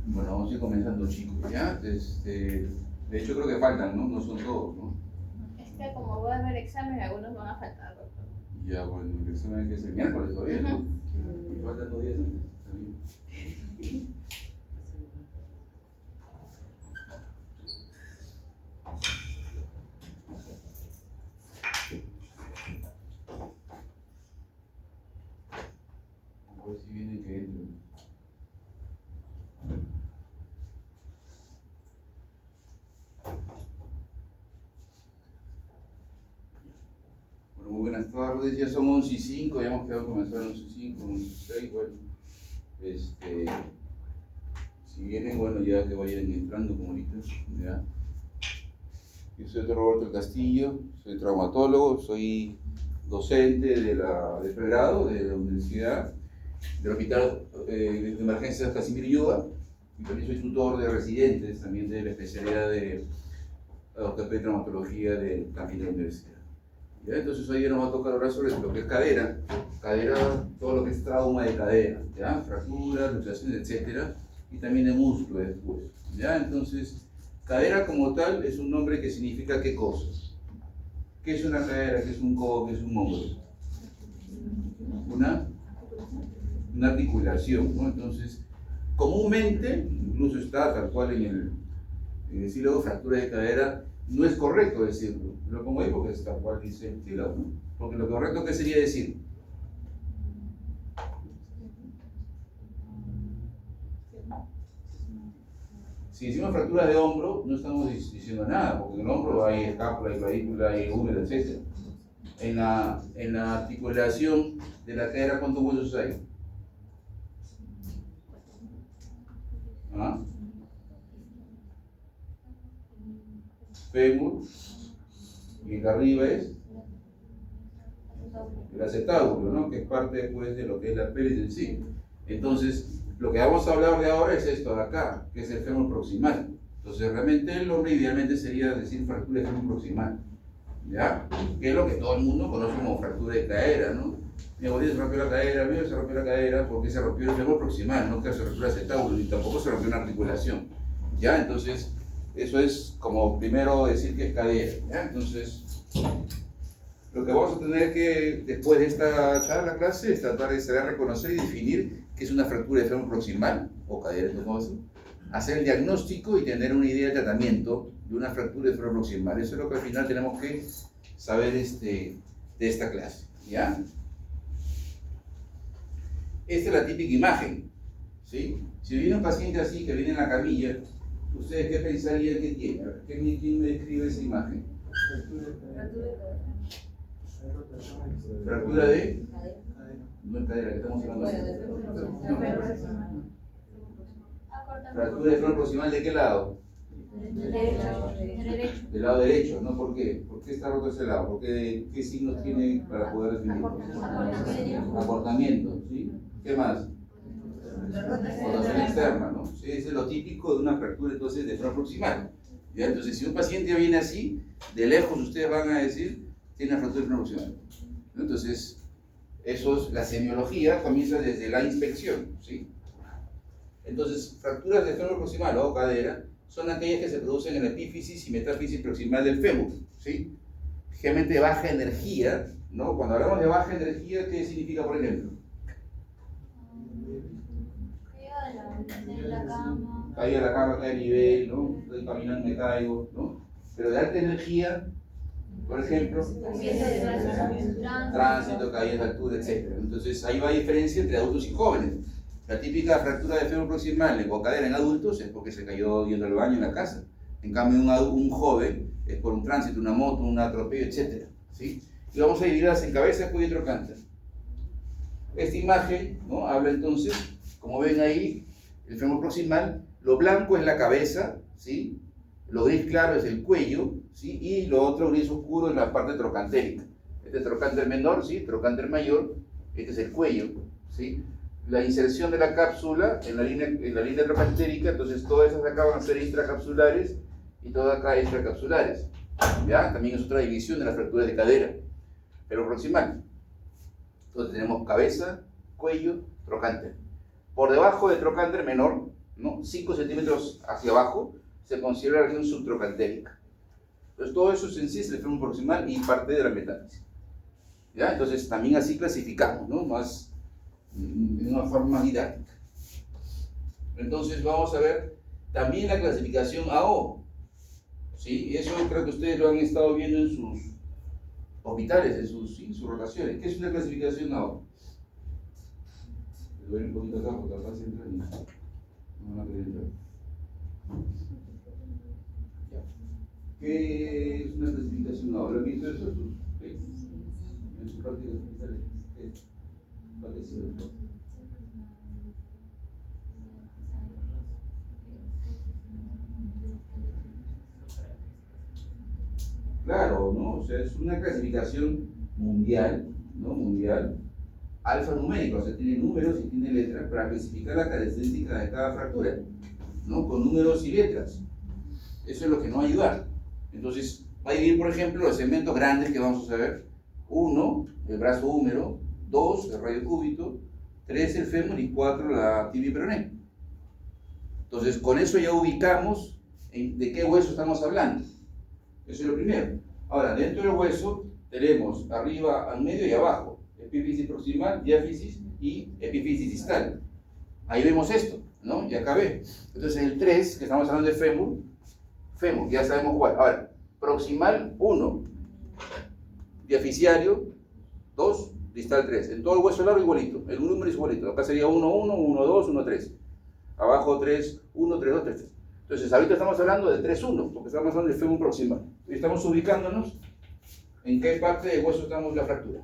Bueno, vamos a ir comenzando, chicos, ¿ya? De hecho, creo que faltan, ¿no? No son todos, ¿no? Es que como va a haber examen, algunos van a faltar, doctor. Ya, bueno, el examen que es el miércoles todavía, ¿no? Y faltan 2 días antes, está bien. A ver si vienen que entren. Bueno, muy buenas tardes, ya son 11:05, ya hemos quedado comenzar a 11:05, 11:06, bueno. Si vienen, bueno, ya que vayan entrando como ahorita, ¿ya? Yo soy Dr. Roberto Castillo, soy traumatólogo, soy docente de pregrado de la Universidad del Hospital de Emergencias Casimiro Ulloa, y también soy tutor de residentes, también de la especialidad de ortopedia y traumatología también de la universidad. ¿Ya? Entonces hoy día nos va a tocar hablar sobre lo que es cadera, todo lo que es trauma de cadera, ¿ya? Fracturas, luxaciones, etcétera, y también de músculo después, ¿ya? Entonces, cadera como tal es un nombre que significa ¿qué cosas? ¿Qué es una cadera? ¿Qué es un codo? ¿Qué es un hombro? Una articulación, ¿no? Entonces, comúnmente, incluso está tal cual en el sílabo fractura de cadera, no es correcto decirlo. Lo pongo ahí porque es tal cual dice el sílabo, ¿no? Porque lo correcto, ¿qué sería decir? Si decimos fractura de hombro, no estamos diciendo nada, porque en el hombro hay escápula, hay clavícula, hay húmero, etc. En la articulación de la cadera, ¿cuántos huesos hay? ¿Ah? Fémur, y el de arriba es el acetábulo, ¿no? Que es parte después de lo que es la pelvis en sí. Entonces, lo que vamos a hablar de ahora es esto de acá, que es el fémur proximal. Entonces, realmente el nombre idealmente sería decir fractura de fémur proximal, ¿ya? Que es lo que todo el mundo conoce como fractura de cadera, ¿no? Mi abuelita se rompió la cadera, mi se rompió la cadera porque se rompió el fémur proximal, no que se rompió el acetábulo, ni tampoco se rompió una articulación, ¿ya? Entonces, eso es como primero decir que es cadera, ¿ya? Entonces, lo que vamos a tener que, después de esta charla, clase, es tratar de saber reconocer y definir qué es una fractura de fémur proximal o cadera tendinosa, hacer el diagnóstico y tener una idea de tratamiento de una fractura de fémur proximal. Eso es lo que al final tenemos que saber de esta clase, ¿ya? Esta es la típica imagen, ¿sí? Si viene un paciente así, que viene en la camilla, ¿ustedes qué pensarían que tiene? A ver, ¿quién me describe esa imagen? Fractura de... No es cadera, que estamos hablando de... Fractura de fémur proximal, ¿de qué lado? Del lado derecho, ¿no? ¿Por qué? ¿Por qué está roto ese lado? ¿Qué signos tiene para poder definirlo? Acortamiento, ¿sí? ¿Qué más? Rotación externa, ¿no? Sí, ese es lo típico de una fractura entonces de fémur proximal. ¿Ya? Entonces, si un paciente viene así, de lejos ustedes van a decir, tiene una fractura de fémur proximal. Entonces, la semiología comienza desde la inspección, ¿sí? Entonces, fracturas de fémur proximal o cadera son aquellas que se producen en la epífisis y metáfisis proximal del fémur, ¿sí? Generalmente de baja energía, ¿no? Cuando hablamos de baja energía, ¿qué significa, por ejemplo? Caída de la cama, cae de nivel, ¿no? Estoy caminando, me caigo, ¿no? Pero de alta energía, por ejemplo, tránsito, caída de altura, etc. Entonces, ahí va la diferencia entre adultos y jóvenes. La típica fractura de fémur proximal o cadera en adultos es porque se cayó yendo al baño en la casa. En cambio, un joven es por un tránsito, una moto, un atropello, etc. ¿Sí? Y vamos a dividirlas en cabeza, cuello y trocánter. Esta imagen, ¿no? Habla entonces, como ven ahí, el fémur proximal, lo blanco es la cabeza, ¿sí? Lo gris claro es el cuello, ¿sí? Y lo otro gris oscuro es la parte trocantérica. Este es trocánter menor, ¿sí? Trocánter mayor, este es el cuello, ¿sí? La inserción de la cápsula en la línea trocantérica, entonces todas esas acá van a ser intracapsulares y todas acá extracapsulares, ¿ya? También es otra división de las fracturas de cadera, pero proximal. Entonces tenemos cabeza, cuello, trocánter. Por debajo del trocánter menor ¿no? 5 centímetros hacia abajo, se considera la región subtrocantérica. Entonces todo eso en sí es el fémur proximal y parte de la metáfisis. ¿Ya? Entonces también así clasificamos, ¿no? Más, de una forma más didáctica. Entonces vamos a ver también la clasificación AO. ¿Sí? Eso creo que ustedes lo han estado viendo en sus orbitales, en sus rotaciones. ¿Qué es una clasificación AO? Le doy un poquito acá porque acá se entra y no van a querer entrar. Ya. ¿Qué es una clasificación AO? ¿Lo han visto eso? En sus prácticas orbitales. Claro, ¿no? O sea, es una clasificación mundial, ¿no? Mundial, alfanumérica, o sea, tiene números y tiene letras para clasificar las características de cada fractura, ¿no? Con números y letras. Eso es lo que nos va a ayudar. Entonces, va a dividir, por ejemplo, los segmentos grandes que vamos a saber. 1, el brazo húmero. 2, el radio cúbito. 3, el fémur. Y 4, la tibia y peroné. Entonces, con eso ya ubicamos de qué hueso estamos hablando. Eso es lo primero. Ahora, dentro del hueso tenemos arriba, al medio y abajo. Epífisis proximal, diáfisis y epífisis distal. Ahí vemos esto, ¿no? Y acá ve. Entonces el 3, que estamos hablando de fémur, ya sabemos cuál. Ahora, proximal 1, diaficiario 2, distal 3. En todo el hueso largo igualito, el número es igualito. Acá sería 1, 1, 1, 2, 1, 3. Abajo 3, 1, 3, 2, 3, 3. Entonces ahorita estamos hablando de 3, 1, porque estamos hablando del fémur proximal. Y estamos ubicándonos en qué parte del hueso estamos la fractura.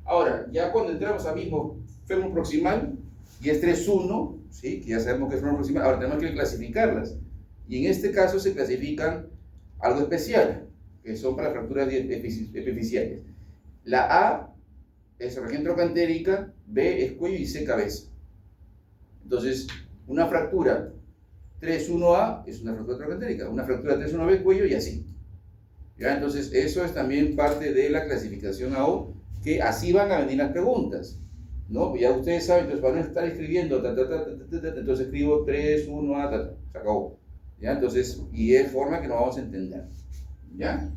Ahora, ya cuando entramos al mismo fémur proximal, y es 3, 1, ¿sí? Que ya sabemos que es fémur proximal, ahora tenemos que clasificarlas. Y en este caso se clasifican algo especial, que son para fracturas epífisiales. La A es región trocantérica, B es cuello y C cabeza. Entonces, una fractura 3-1A es una fractura trocantérica, una fractura 3-1B cuello y así. ¿Ya? Entonces, eso es también parte de la clasificación AO, que así van a venir las preguntas, ¿no? Ya ustedes saben, entonces para no estar escribiendo, entonces escribo 3-1A, se acabó. ¿Ya? Entonces, y es forma que nos vamos a entender. ¿Ya?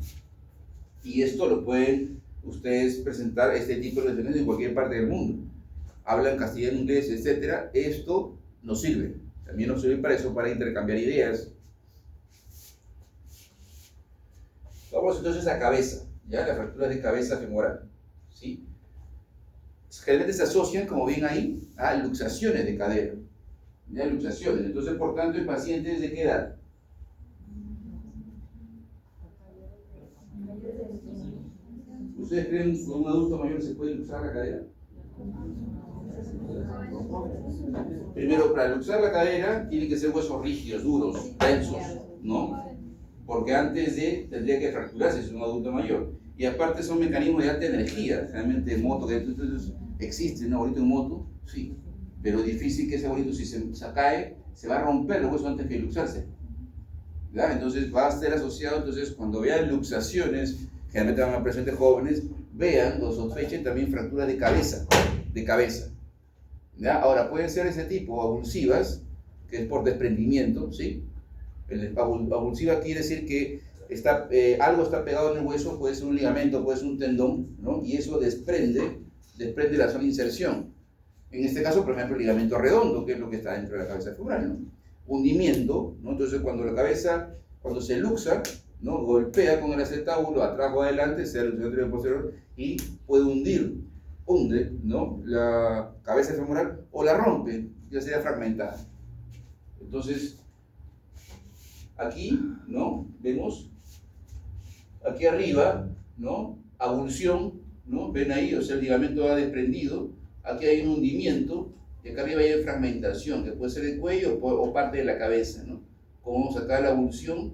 Y esto lo pueden ustedes presentar, este tipo de lecciones en cualquier parte del mundo. Hablan castellano, inglés, etc. Esto nos sirve. También nos sirve para eso, para intercambiar ideas. Vamos entonces a cabeza, ¿ya? Las fracturas de cabeza femoral, ¿sí? Generalmente se asocian, como ven ahí, a luxaciones de cadera, ¿ya? Luxaciones. Entonces, por tanto, en pacientes de qué edad? ¿Ustedes creen que un adulto mayor se puede luxar la cadera? Primero, para luxar la cadera, tienen que ser huesos rígidos, duros, densos, ¿no? Porque antes de, tendría que fracturarse si es un adulto mayor. Y aparte son mecanismos de alta energía, generalmente en moto, que existe un abuelito en moto, sí, pero es difícil que ese abuelito si se cae, se va a romper los huesos antes de luxarse. ¿Ya? Entonces va a ser asociado, entonces cuando vean luxaciones, generalmente van a presentes jóvenes, vean o sospechen también fracturas de cabeza, ¿Ya? Ahora pueden ser ese tipo, avulsivas, que es por desprendimiento, ¿sí? Avulsiva quiere decir que algo está pegado en el hueso, puede ser un ligamento, puede ser un tendón, ¿no? Y eso desprende la zona de inserción. En este caso, por ejemplo, el ligamento redondo, que es lo que está dentro de la cabeza femoral, ¿no? Hundimiento, ¿no? Entonces cuando la cabeza, cuando se luxa, ¿no? Golpea con el acetábulo atrás o adelante, sea el anterior o posterior, y puede hunde, ¿no? La cabeza femoral o la rompe, ya sería fragmentada. Entonces, aquí, ¿no? Vemos, aquí arriba, ¿no? Avulsión, ¿no? Ven ahí, o sea, el ligamento va desprendido, aquí hay un hundimiento, y acá arriba hay fragmentación, que puede ser el cuello o parte de la cabeza, ¿no? Como vemos acá la avulsión,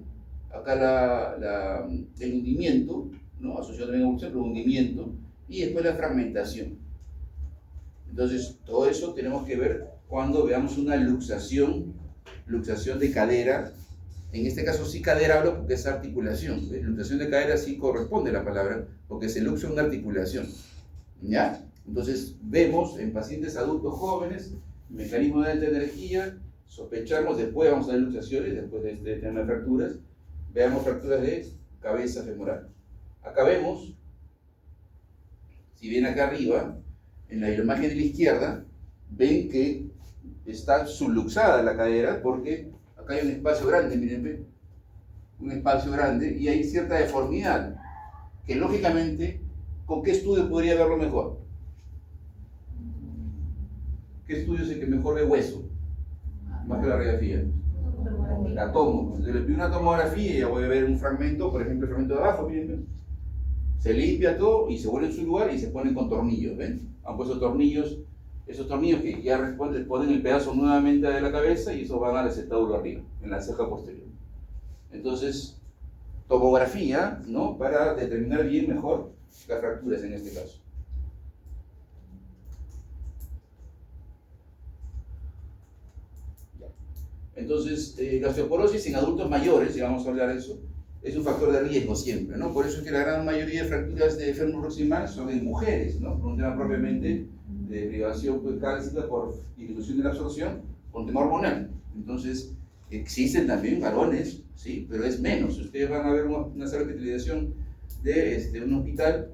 acá el hundimiento, ¿no? Asociado también a avulsión, pero hundimiento, y después la fragmentación. Entonces, todo eso tenemos que ver cuando veamos una luxación de cadera. En este caso sí cadera hablo porque es articulación. ¿Ves? Luxación de cadera sí corresponde a la palabra, porque se luxa una articulación. ¿Ya? Entonces vemos en pacientes adultos jóvenes, mecanismo de alta energía, sospechamos, después vamos a ver luxaciones, después de este tema de fracturas, veamos fracturas de cabeza femoral. Acá vemos, si ven acá arriba, en la imagen de la izquierda, ven que está subluxada la cadera porque acá hay un espacio grande, miren, ven, un espacio grande y hay cierta deformidad que lógicamente, ¿con qué estudio podría verlo mejor? ¿Qué estudio es el que mejor ve hueso? Más que la radiografía. La tomo. Yo le pido una tomografía y ya voy a ver un fragmento, por ejemplo el fragmento de abajo, miren, ven. Se limpia todo y se vuelve en su lugar y se ponen con tornillos, ¿ven? Han puesto tornillos, esos tornillos que ya ponen el pedazo nuevamente de la cabeza y eso van al acetábulo arriba, en la ceja posterior. Entonces, tomografía, ¿no? Para determinar bien mejor las fracturas en este caso. Entonces, la osteoporosis en adultos mayores, ya vamos a hablar de eso, es un factor de riesgo siempre, ¿no? Por eso es que la gran mayoría de fracturas de fémur proximal son en mujeres, ¿no? Por un tema propiamente de privación cálcica por disminución de la absorción, por un tema hormonal. Entonces, existen también varones, ¿sí? Pero es menos. Si ustedes van a ver una sala de hospitalización de un hospital,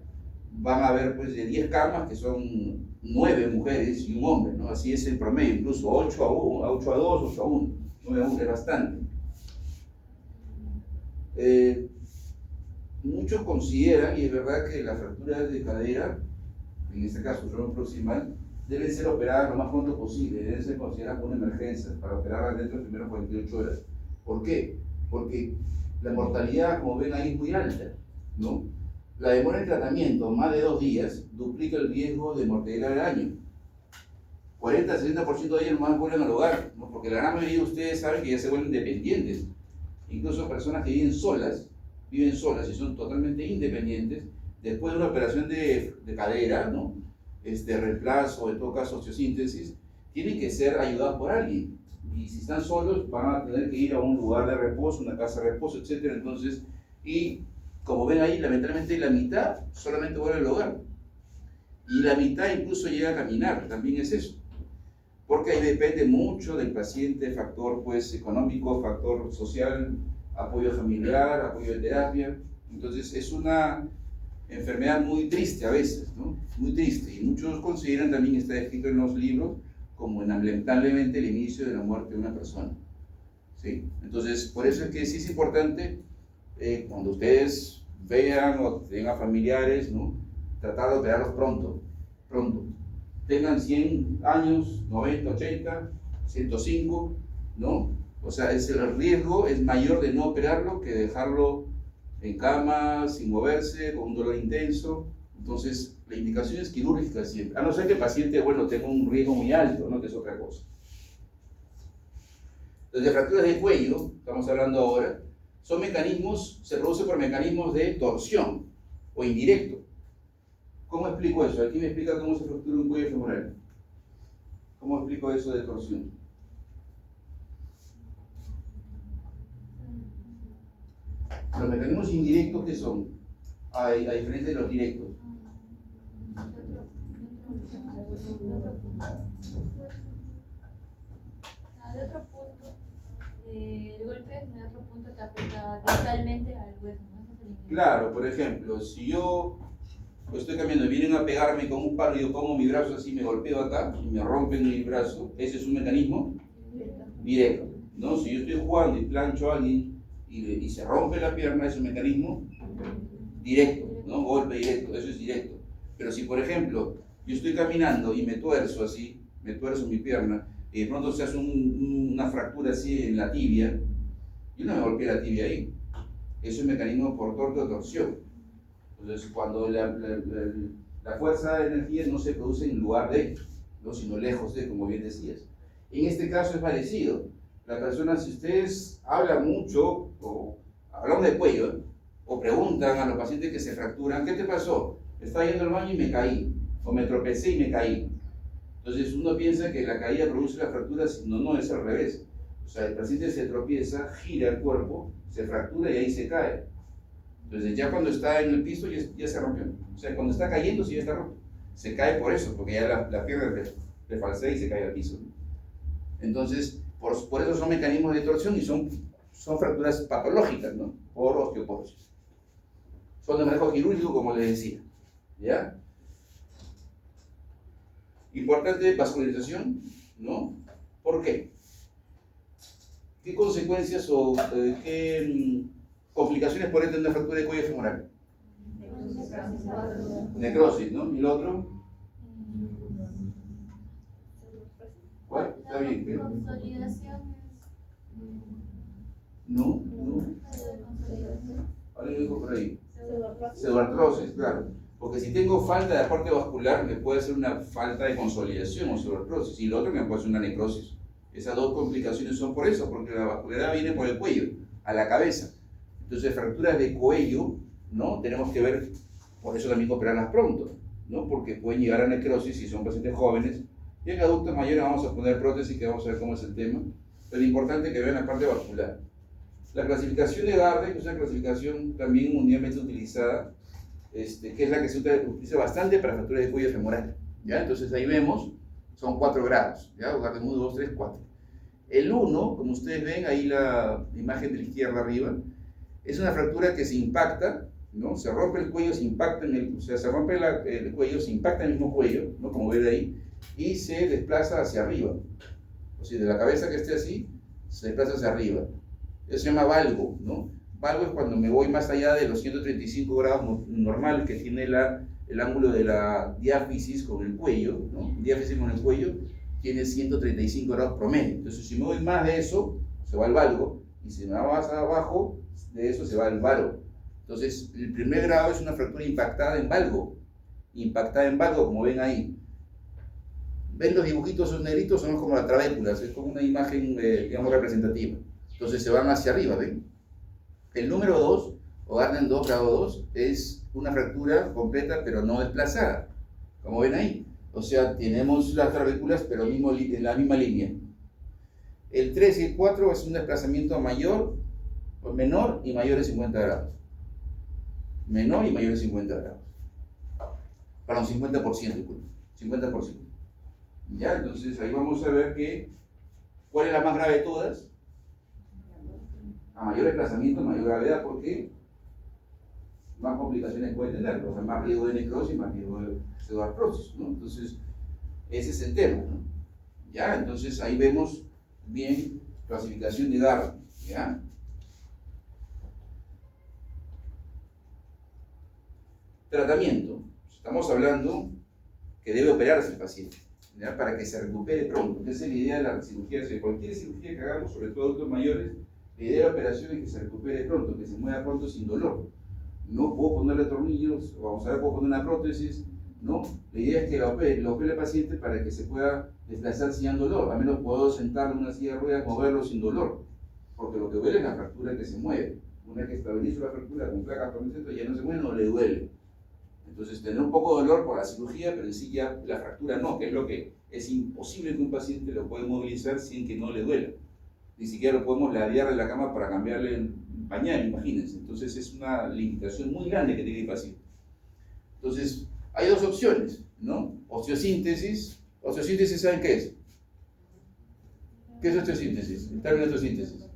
van a ver pues de 10 camas que son 9 mujeres y un hombre, ¿no? Así es el promedio, incluso 8 a 1, 8 a 2, 8 a 1, 9 a 1 es bastante. Muchos consideran, y es verdad, que las fracturas de cadera, en este caso fémur proximal, deben ser operadas lo más pronto posible, deben ser consideradas como una emergencia para operarlas dentro de las primeras 48 horas. ¿Por qué? Porque la mortalidad, como ven ahí, es muy alta, ¿no? La demora en tratamiento, más de 2 días, duplica el riesgo de mortalidad al año. 40-60% de ellos nomás vuelven al hogar, ¿no? Porque la gran mayoría de ustedes saben que ya se vuelven dependientes. Incluso personas que viven solas y son totalmente independientes, después de una operación de cadera, ¿no? Reemplazo, en todo caso osteosíntesis, tienen que ser ayudados por alguien. Y si están solos, van a tener que ir a un lugar de reposo, una casa de reposo, etc. Entonces, y como ven ahí, lamentablemente la mitad solamente vuelve al hogar. Y la mitad incluso llega a caminar, también es eso. Porque ahí depende mucho del paciente, factor pues económico, factor social, apoyo familiar, apoyo de terapia. Entonces es una enfermedad muy triste a veces, ¿no? Muy triste. Y muchos consideran, también está escrito en los libros, como lamentablemente el inicio de la muerte de una persona. ¿Sí? Entonces, por eso es que sí es importante, cuando ustedes vean o tengan familiares, ¿no? Tratar de operarlos pronto. Tengan 100 años, 90, 80, 105, ¿no? O sea, el riesgo es mayor de no operarlo que dejarlo en cama, sin moverse, con un dolor intenso. Entonces, la indicación es quirúrgica siempre, a no ser que el paciente, bueno, tenga un riesgo muy alto, ¿no? Que es otra cosa. Entonces, fracturas de cuello, estamos hablando ahora, son mecanismos, se producen por mecanismos de torsión o indirecto. ¿Cómo explico eso? Aquí me explica cómo se fractura un cuello femoral. ¿Cómo explico eso de torsión? Los mecanismos indirectos, ¿qué son? A diferencia de los directos. De otro punto, el golpe de otro punto que afecta totalmente al hueso, ¿no? Claro, por ejemplo, si yo estoy caminando y vienen a pegarme con un palo y yo pongo mi brazo así, me golpeo acá y me rompen mi brazo, ese es un mecanismo directo, ¿no? Si yo estoy jugando y plancho a alguien y se rompe la pierna, es un mecanismo directo, ¿no? Golpe directo, eso es directo. Pero si, por ejemplo, yo estoy caminando y me tuerzo así, me tuerzo mi pierna, y de pronto se hace una fractura así en la tibia, yo no me golpeé la tibia ahí. Eso es un mecanismo por torsión. Entonces, cuando la fuerza de energía no se produce en lugar de, ¿no? Sino lejos de, como bien decías. En este caso es parecido. La persona, si ustedes hablan mucho, o hablamos de cuello, o preguntan a los pacientes que se fracturan, ¿qué te pasó? Estaba yendo al baño y me caí, o me tropecé y me caí. Entonces uno piensa que la caída produce las fracturas, no, es al revés. O sea, el paciente se tropieza, gira el cuerpo, se fractura y ahí se cae. Entonces ya cuando está en el piso ya se rompió. O sea, cuando está cayendo sí ya está roto. Se cae por eso, porque ya la pierna le falsea y se cae al piso. Entonces, Por eso son mecanismos de torsión y son fracturas patológicas, ¿no? Por osteoporosis. Son de manejo quirúrgico, como les decía. ¿Ya? Importante vascularización, ¿no? ¿Por qué? ¿Qué consecuencias o qué complicaciones puede tener una fractura de cuello femoral? Necrosis, ¿no? ¿Y el otro? ¿Cuál? Está bien, pero... Consolidación. No. Ahora lo dijo por ahí. Pseudoartrosis, claro. Porque si tengo falta de aporte vascular, me puede hacer una falta de consolidación o pseudoartrosis. Y lo otro me puede hacer una necrosis. Esas dos complicaciones son por eso, porque la vascularidad viene por el cuello, a la cabeza. Entonces, fracturas de cuello, ¿no? Tenemos que ver, por eso también operarlas pronto, ¿no? Porque pueden llegar a necrosis si son pacientes jóvenes. Y en adultos mayores vamos a poner prótesis, que vamos a ver cómo es el tema. Pero es importante que vean la parte vascular. La clasificación de Gardner, que es una clasificación también mundialmente utilizada, que es la que se utiliza bastante para fracturas de cuello femoral, ¿ya? Entonces ahí vemos, son 4 grados, ¿ya? Gardner 1, 2, 3, 4. El 1, como ustedes ven, ahí la imagen de la izquierda arriba, es una fractura que se impacta, ¿no? Se rompe el cuello, se impacta se rompe el cuello, se impacta en el mismo cuello, ¿no? Como ven ahí, y se desplaza hacia arriba. O sea, de la cabeza que esté así, se desplaza hacia arriba. Eso se llama valgo, ¿no? Valgo es cuando me voy más allá de los 135 grados normal que tiene el ángulo de la diáfisis con el cuello, ¿no? Diáfisis con el cuello tiene 135 grados promedio. Entonces, si me voy más de eso, se va al valgo, y si me va más abajo de eso, se va al varo. Entonces, el primer grado es una fractura impactada en valgo, como ven ahí. ¿Ven los dibujitos, esos negritos? Son como las trabéculas, es como una imagen, digamos, representativa. Entonces se van hacia arriba, ¿ven? El número 2, o Gardner 2, grado 2, es una fractura completa pero no desplazada, como ven ahí. O sea, tenemos las trabéculas pero en la misma línea. El 3 y el 4 es un desplazamiento mayor, o menor y mayor de 50 grados. Menor y mayor de 50 grados. Para un 50%, disculpe. 50%. Ya, entonces ahí vamos a ver ¿cuál es la más grave de todas? A mayor desplazamiento, mayor gravedad, porque más complicaciones puede tener, o sea, más riesgo de necrosis, más riesgo de pseudoartrosis, ¿no? Entonces, ese es el tema, ¿no? Ya, entonces ahí vemos bien clasificación de Gardner, ¿ya? Tratamiento. Estamos hablando que debe operarse el paciente, ¿ya? Para que se recupere pronto. Esa es la idea de la cirugía. O sea, cualquier cirugía que hagamos, sobre todo adultos mayores, la idea de la operación es que se recupere pronto, que se mueva pronto sin dolor. No puedo ponerle tornillos, vamos a ver, puedo poner una prótesis, ¿no? La idea es que lo opere el paciente para que se pueda desplazar sin dolor. Al menos puedo sentarlo en una silla de ruedas, moverlo sin dolor. Porque lo que duele es la fractura que se mueve. Una vez que estabilizo la fractura con placas tornicetas, ya no se mueve, no le duele. Entonces tendrá un poco de dolor por la cirugía, pero en sí ya la fractura no, que es lo que es imposible que un paciente lo pueda movilizar sin que no le duela. Ni siquiera lo podemos ladear en la cama para cambiarle el pañal, imagínense. Entonces es una limitación muy grande que tiene el paciente. Entonces, hay dos opciones, ¿no? Osteosíntesis. Osteosíntesis, ¿saben qué es? ¿Qué es osteosíntesis? El término osteosíntesis.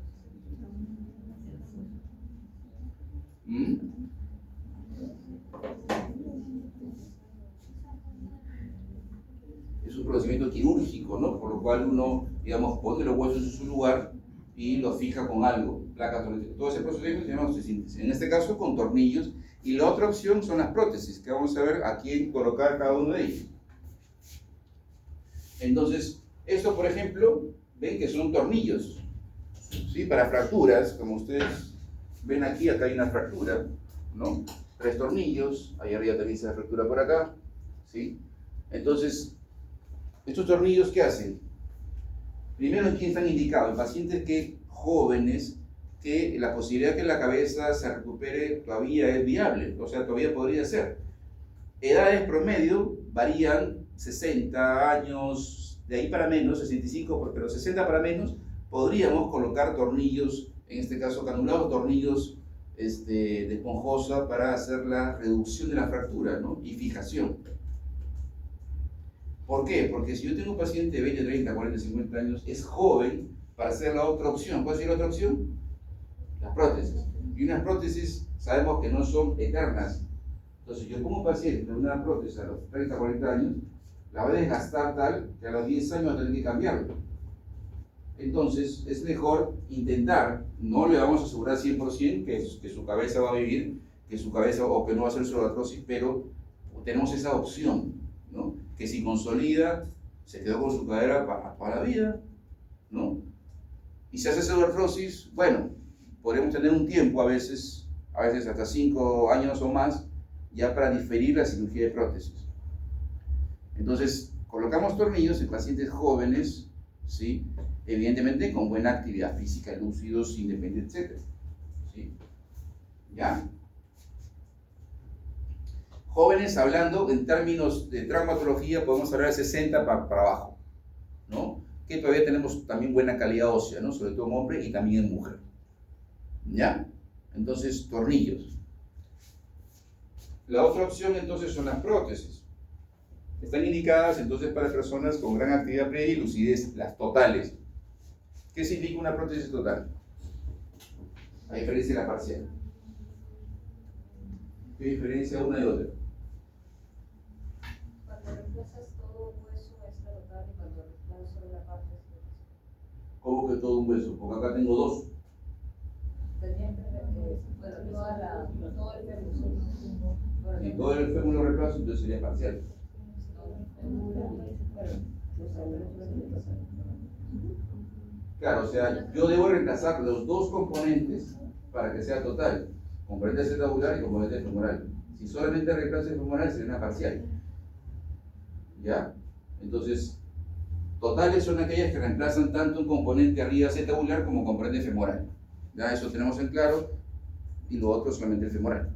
Es un procedimiento quirúrgico, ¿no? Por lo cual uno, digamos, pone los huesos en su lugar y los fija con algo, placas, todo ese procedimiento se llama osteosíntesis. En este caso con tornillos, y la otra opción son las prótesis, que vamos a ver a quién colocar cada uno de ellos. Entonces, esto por ejemplo, ven que son tornillos, ¿sí? Para fracturas, como ustedes ven aquí, acá hay una fractura, ¿no? 3 tornillos, ahí arriba también está la fractura por acá, ¿sí? Entonces, ¿estos tornillos qué hacen? Primero, ¿en quién están indicados? En pacientes jóvenes, que la posibilidad que la cabeza se recupere todavía es viable, o sea, todavía podría ser. Edades promedio varían 60 años, de ahí para menos, 65, pero 60 para menos, podríamos colocar tornillos, en este caso canulados, tornillos de esponjosa para hacer la reducción de la fractura, ¿no? Y fijación. ¿Por qué? Porque si yo tengo un paciente de 20, 30, 40, 50 años, es joven, para hacer la otra opción. ¿Cuál es la otra opción? Las prótesis. Y unas prótesis sabemos que no son eternas. Entonces yo como paciente una prótesis a los 30, 40 años, la voy a desgastar tal que a los 10 años voy a tener que cambiarla. Entonces es mejor intentar, no le vamos a asegurar 100% que su cabeza va a vivir, que su cabeza o que no va a ser solo artrosis, pero tenemos esa opción, ¿no? Que si consolida, se quedó con su cadera para la vida, ¿no? Y si hace pseudoartrosis, bueno, podemos tener un tiempo a veces hasta 5 años o más, ya para diferir la cirugía de prótesis. Entonces, colocamos tornillos en pacientes jóvenes, ¿sí? Evidentemente con buena actividad física, lúcidos, independientes, etc. ¿Sí? ¿Ya? Jóvenes, hablando en términos de traumatología, podemos hablar de 60 para abajo, ¿no? Que todavía tenemos también buena calidad ósea, ¿no? Sobre todo en hombre y también en mujer. ¿Ya? Entonces, tornillos. La otra opción entonces son las prótesis. Están indicadas entonces para personas con gran actividad previa y lucidez, las totales. ¿Qué significa una prótesis total? A diferencia de la parcial. ¿Qué diferencia una de otra? Cuando reemplazas todo un hueso es la total y cuando reemplazas solo la parte es la parcial. ¿Cómo que todo un hueso? Porque acá tengo dos. Todo el fémur. Si todo el fémur lo reemplazo, entonces sería parcial. Claro, o sea, yo debo reemplazar los dos componentes para que sea total. Componente acetabular y componente femoral. Si solamente reemplazo el femoral, sería una parcial. ¿Ya? Entonces, totales son aquellas que reemplazan tanto un componente arriba acetabular como componente femoral. Ya, eso tenemos en claro. Y lo otro solamente el femoral.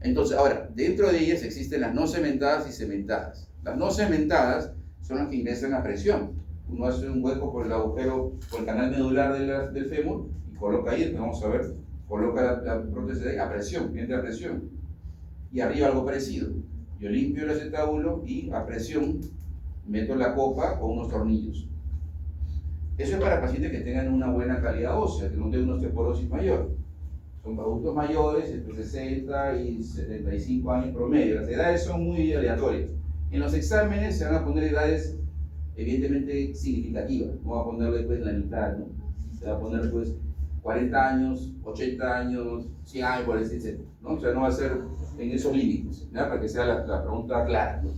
Entonces, ahora, dentro de ellas existen las no cementadas y cementadas. Las no cementadas son las que ingresan a presión. Uno hace un hueco por el agujero, por el canal medular del fémur y coloca ahí, vamos a ver, coloca la prótesis ahí a presión, entra a presión. Y arriba algo parecido. Yo limpio el acetábulo y a presión meto la copa con unos tornillos. Eso es para pacientes que tengan una buena calidad ósea, que no tengan una osteoporosis mayor. Son adultos mayores, entre 60 y 75 años promedio. Las edades son muy aleatorias. En los exámenes se van a poner edades evidentemente significativas. No va a ponerle después la mitad, ¿no? Se va a poner pues 40 años, 80 años, 100 años, etc. ¿No? O sea, no va a ser en esos límites, ¿ya? Para que sea la pregunta clara, ¿no?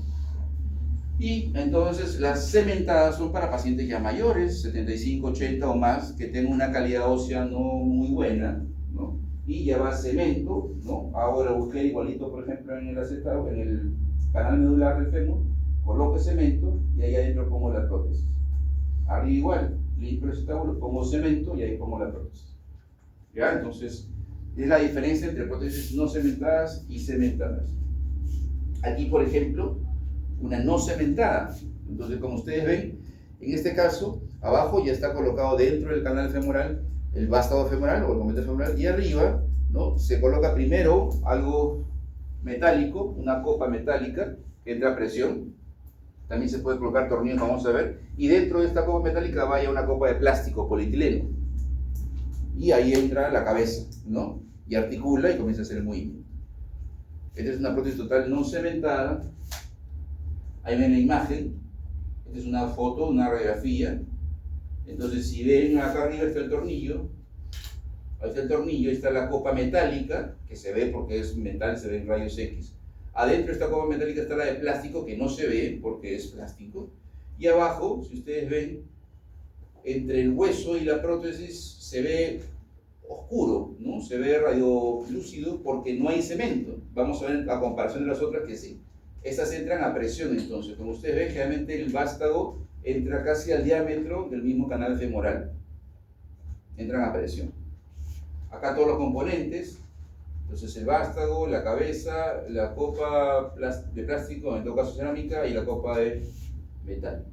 Y entonces las cementadas son para pacientes ya mayores, 75, 80 o más, que tengan una calidad ósea no muy buena, ¿no? Y lleva cemento, ¿no? Ahora busqué igualito, por ejemplo, en el acetato, en el canal medular del fémur, coloco cemento y ahí adentro pongo la prótesis. Arriba igual, limpio el acetábulo, pongo cemento y ahí pongo la prótesis. ¿Ya? Entonces, es la diferencia entre prótesis no cementadas y cementadas. Aquí, por ejemplo, una no cementada. Entonces, como ustedes ven, en este caso, abajo ya está colocado dentro del canal femoral el vástago femoral o el componente femoral, y arriba, ¿no? Se coloca primero algo metálico, una copa metálica que entra a presión. También se puede colocar tornillos, vamos a ver, y dentro de esta copa metálica vaya una copa de plástico, polietileno, y ahí entra la cabeza, ¿no? Y articula y comienza a hacer el movimiento. Esta es una prótesis total no cementada. Ahí ven la imagen. Esta es una foto, una radiografía. Entonces, si ven acá arriba está el tornillo, ahí está el tornillo, ahí está la copa metálica, que se ve porque es metal, se ve en rayos X. Adentro de esta copa metálica está la de plástico, que no se ve porque es plástico. Y abajo, si ustedes ven, entre el hueso y la prótesis se ve oscuro, ¿no? Se ve radiolúcido porque no hay cemento. Vamos a ver a comparación de las otras que sí. Estas entran a presión entonces. Como ustedes ven, generalmente el vástago entra casi al diámetro del mismo canal femoral. Entran a presión. Acá todos los componentes. Entonces el vástago, la cabeza, la copa de plástico, en todo caso cerámica, y la copa de metal.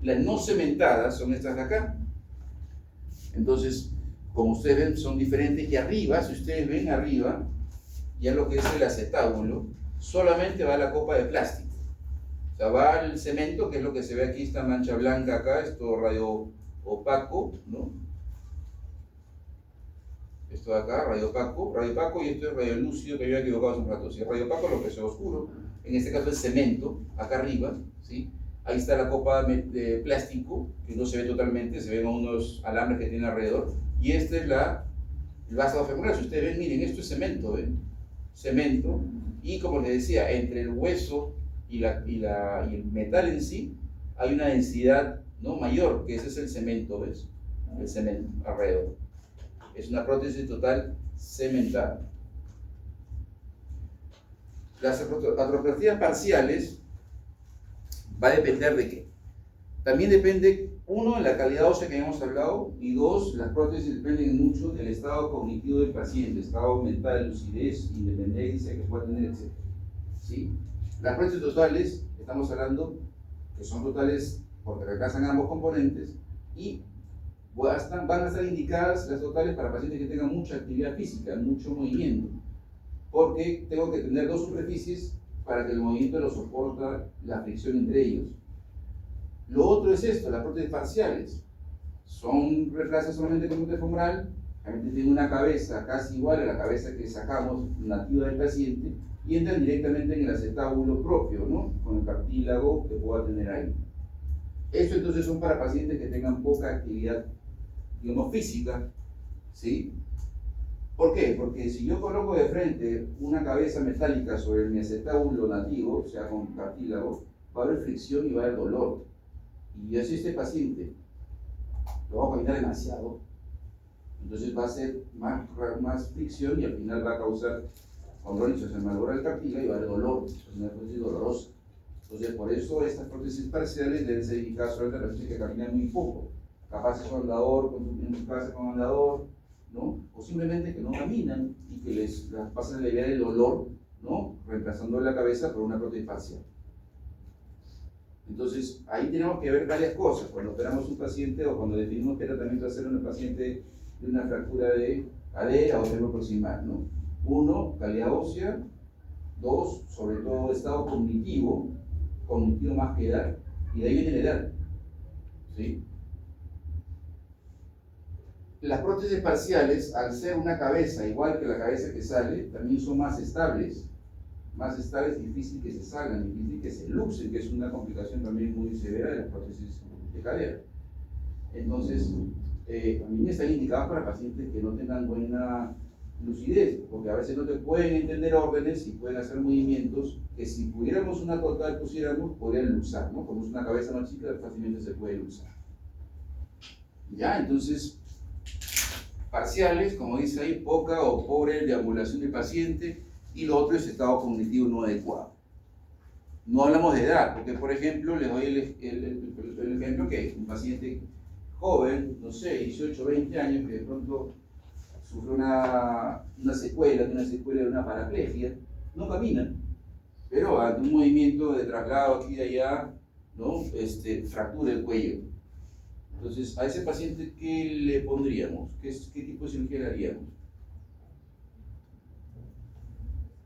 Las no cementadas son estas de acá. Entonces, como ustedes ven, son diferentes. Y arriba, si ustedes ven arriba, ya lo que es el acetábulo, solamente va la copa de plástico. O sea, va el cemento, que es lo que se ve aquí, esta mancha blanca acá, esto opaco, ¿no? Esto de acá, radio opaco, y esto es radio lúcido, que había equivocado hace un rato. Si es radio opaco, lo que es oscuro, en este caso es cemento, acá arriba, ¿sí? Ahí está la copa de plástico, que no se ve totalmente, se ven unos alambres que tiene alrededor, y este es el vástago femoral. Si ustedes ven, miren, esto es cemento, ¿ven? Cemento, y como les decía, entre el hueso y el metal en sí, hay una densidad, ¿no?, mayor, que ese es el cemento, ¿ves? El cemento alrededor. Es una prótesis total cementada. Las artroplastías parciales va a depender de qué. También depende, uno, de la calidad ósea que hemos hablado, y dos, las prótesis dependen mucho del estado cognitivo del paciente, estado mental, lucidez, independencia que pueda tener, etc. ¿Sí? Las prótesis totales, estamos hablando que son totales porque reemplazan ambos componentes, y van a estar indicadas las totales para pacientes que tengan mucha actividad física, mucho movimiento, porque tengo que tener dos superficies para que el movimiento lo soporta la fricción entre ellos. Lo otro es esto, las prótesis parciales. Son reemplazas solamente con glúteo femoral, realmente tienen una cabeza casi igual a la cabeza que sacamos nativa del paciente, y entran directamente en el acetábulo propio, ¿no?, con el cartílago que pueda tener ahí. Esto entonces son para pacientes que tengan poca actividad, digamos, física, ¿sí? ¿Por qué? Porque si yo coloco de frente una cabeza metálica sobre mi acetábulo nativo, o sea, con cartílago, va a haber fricción y va a haber dolor. Y si este paciente lo va a caminar demasiado, entonces va a ser más fricción y al final va a causar condrosis, se malora el cartílago y va a haber dolor, es una prótesis dolorosa. Entonces, por eso estas prótesis parciales deben ser indicadas solamente a pacientes que caminan muy poco, capaces con andador, en su casa con andador, ¿no? O simplemente que no caminan y que les pasan a aliviar el dolor, ¿no?, reemplazando la cabeza por una prótesis parcial. Entonces, ahí tenemos que ver varias cosas cuando operamos un paciente o cuando definimos qué tratamiento hacer a un paciente de una fractura de cadera o fémur proximal, ¿no? Uno, calidad ósea. Dos, sobre todo estado cognitivo más que edad, y de ahí viene la edad, ¿sí? Las prótesis parciales, al ser una cabeza igual que la cabeza que sale, también son más estables, difícil que se salgan, difícil que se luxen, que es una complicación también muy severa de las prótesis de cadera. Entonces, también están indicadas para pacientes que no tengan buena lucidez, porque a veces no te pueden entender órdenes y pueden hacer movimientos que si pudiéramos una total podrían luxar, ¿no? Como es una cabeza más chica, fácilmente se puede luxar. Ya, entonces, parciales, como dice ahí, poca o pobre deambulación del paciente, y lo otro es estado cognitivo no adecuado. No hablamos de edad, porque por ejemplo, les doy el ejemplo que un paciente joven, no sé, 18, 20 años, que de pronto sufre una secuela de una paraplegia, no camina, pero ante un movimiento de traslado aquí y allá, ¿no?, fractura el cuello. Entonces, a ese paciente, ¿qué le pondríamos? ¿Qué tipo de cirugía le haríamos?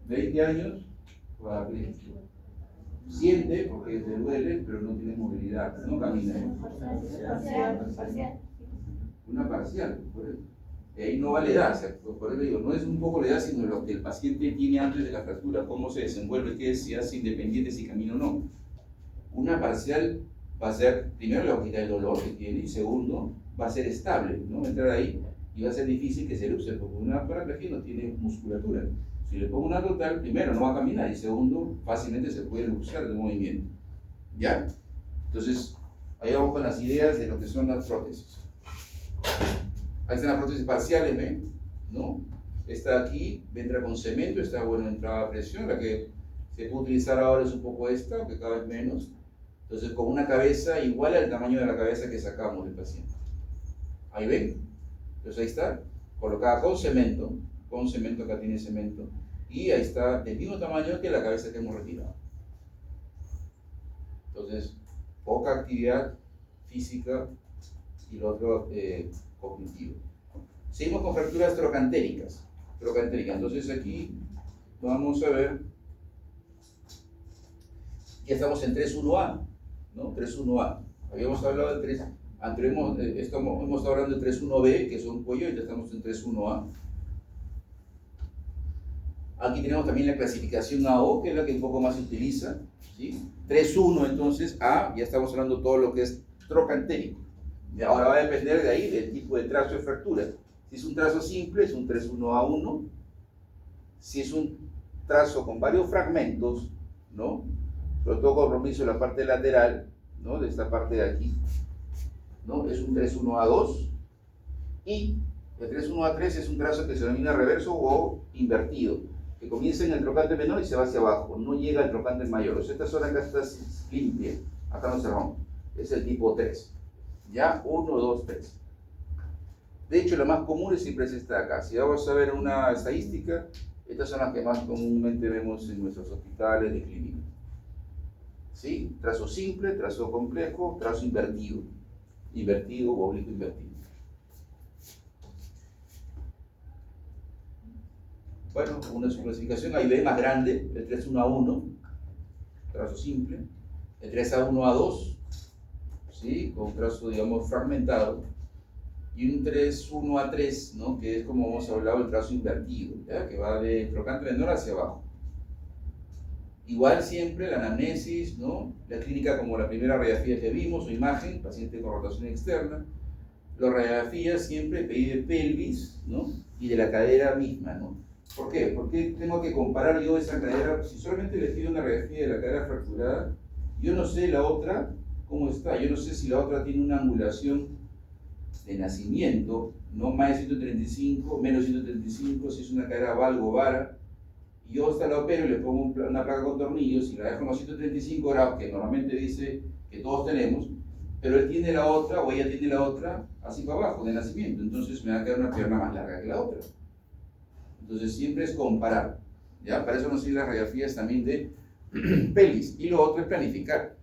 20 años, paraplegia. Siente, porque le duele, pero no tiene movilidad, no camina. Una parcial, por eso. Ahí no vale edad, o sea, por eso digo, no es un poco la edad, sino lo que el paciente tiene antes de la fractura, cómo se desenvuelve, qué es, si hace independiente, si camina o no. Una parcial va a ser, primero le va a quitar el dolor que tiene, y segundo, va a ser estable, ¿no? Entrar ahí y va a ser difícil que se luxe, porque una paraplegia no tiene musculatura. Si le pongo una total, primero no va a caminar, y segundo, fácilmente se puede luxar de movimiento. ¿Ya? Entonces, ahí vamos con las ideas de lo que son las prótesis. Ahí están las prótesis parciales, ¿ven? ¿No? Esta aquí entra con cemento, esta, bueno, entraba a presión, la que se puede utilizar ahora es un poco esta, aunque cada vez menos. Entonces, con una cabeza igual al tamaño de la cabeza que sacamos del paciente. ¿Ahí ven? Entonces ahí está, colocada con cemento, acá tiene cemento, y ahí está del mismo tamaño que la cabeza que hemos retirado. Entonces, poca actividad física y lo otro cognitivo. Seguimos con fracturas trocantéricas. Entonces aquí vamos a ver, ya estamos en 3.1a, ¿no? 3.1a. Habíamos hablado de hemos estado hablando de 3.1b, que son cuello, y ahorita estamos en 3.1a. Aquí tenemos también la clasificación AO, que es la que un poco más se utiliza, ¿sí? 3.1, entonces, A, ya estamos hablando de todo lo que es trocantérico. Y ahora va a depender de ahí del tipo de trazo de fractura. Si es un trazo simple, es un 3.1A1. Si es un trazo con varios fragmentos, ¿no? Sobre todo compromiso de la parte lateral, ¿no? De esta parte de aquí, ¿no? Es un 3.1A2. Y el 3.1A3 es un trazo que se denomina reverso o invertido, que comienza en el trocante menor y se va hacia abajo, no llega al trocante mayor. O sea, esta zona acá está limpia, acá no se rompe. Es el tipo 3. Ya, 1, 2, 3. De hecho, la más común siempre es esta de acá. Si vamos a ver una estadística, estas son las que más comúnmente vemos en nuestros hospitales de clínica. ¿Sí? Trazo simple, trazo complejo, trazo invertido. Invertido o oblicuo invertido. Bueno, una subclasificación, ahí ve más grande, el 3.1A1, trazo simple, el 3A1A2, ¿sí? Con trazo, digamos, fragmentado, y un 3.1A3, ¿no? Que es como hemos hablado, el trazo invertido, ¿ya? Que va de trocante menor hacia abajo. Igual siempre la anamnesis, ¿no? La clínica como la primera radiografía que vimos, o imagen, paciente con rotación externa, la radiografía siempre pedí de pelvis, ¿no? Y de la cadera misma, ¿no? ¿Por qué? Porque tengo que comparar yo esa cadera. Si solamente le pido una radiografía de la cadera fracturada, yo no sé la otra cómo está. Yo no sé si la otra tiene una angulación de nacimiento, no más de 135, menos 135, si es una cadera valgo-vara. Y yo hasta la opero y le pongo una placa con tornillos y la dejo en los 135 grados, que normalmente dice que todos tenemos, pero él tiene la otra o ella tiene la otra así para abajo, de nacimiento. Entonces me va a quedar una pierna más larga que la otra. Entonces siempre es comparar, ¿ya? Para eso nos sirven las radiografías también de pelvis. Y lo otro es planificar.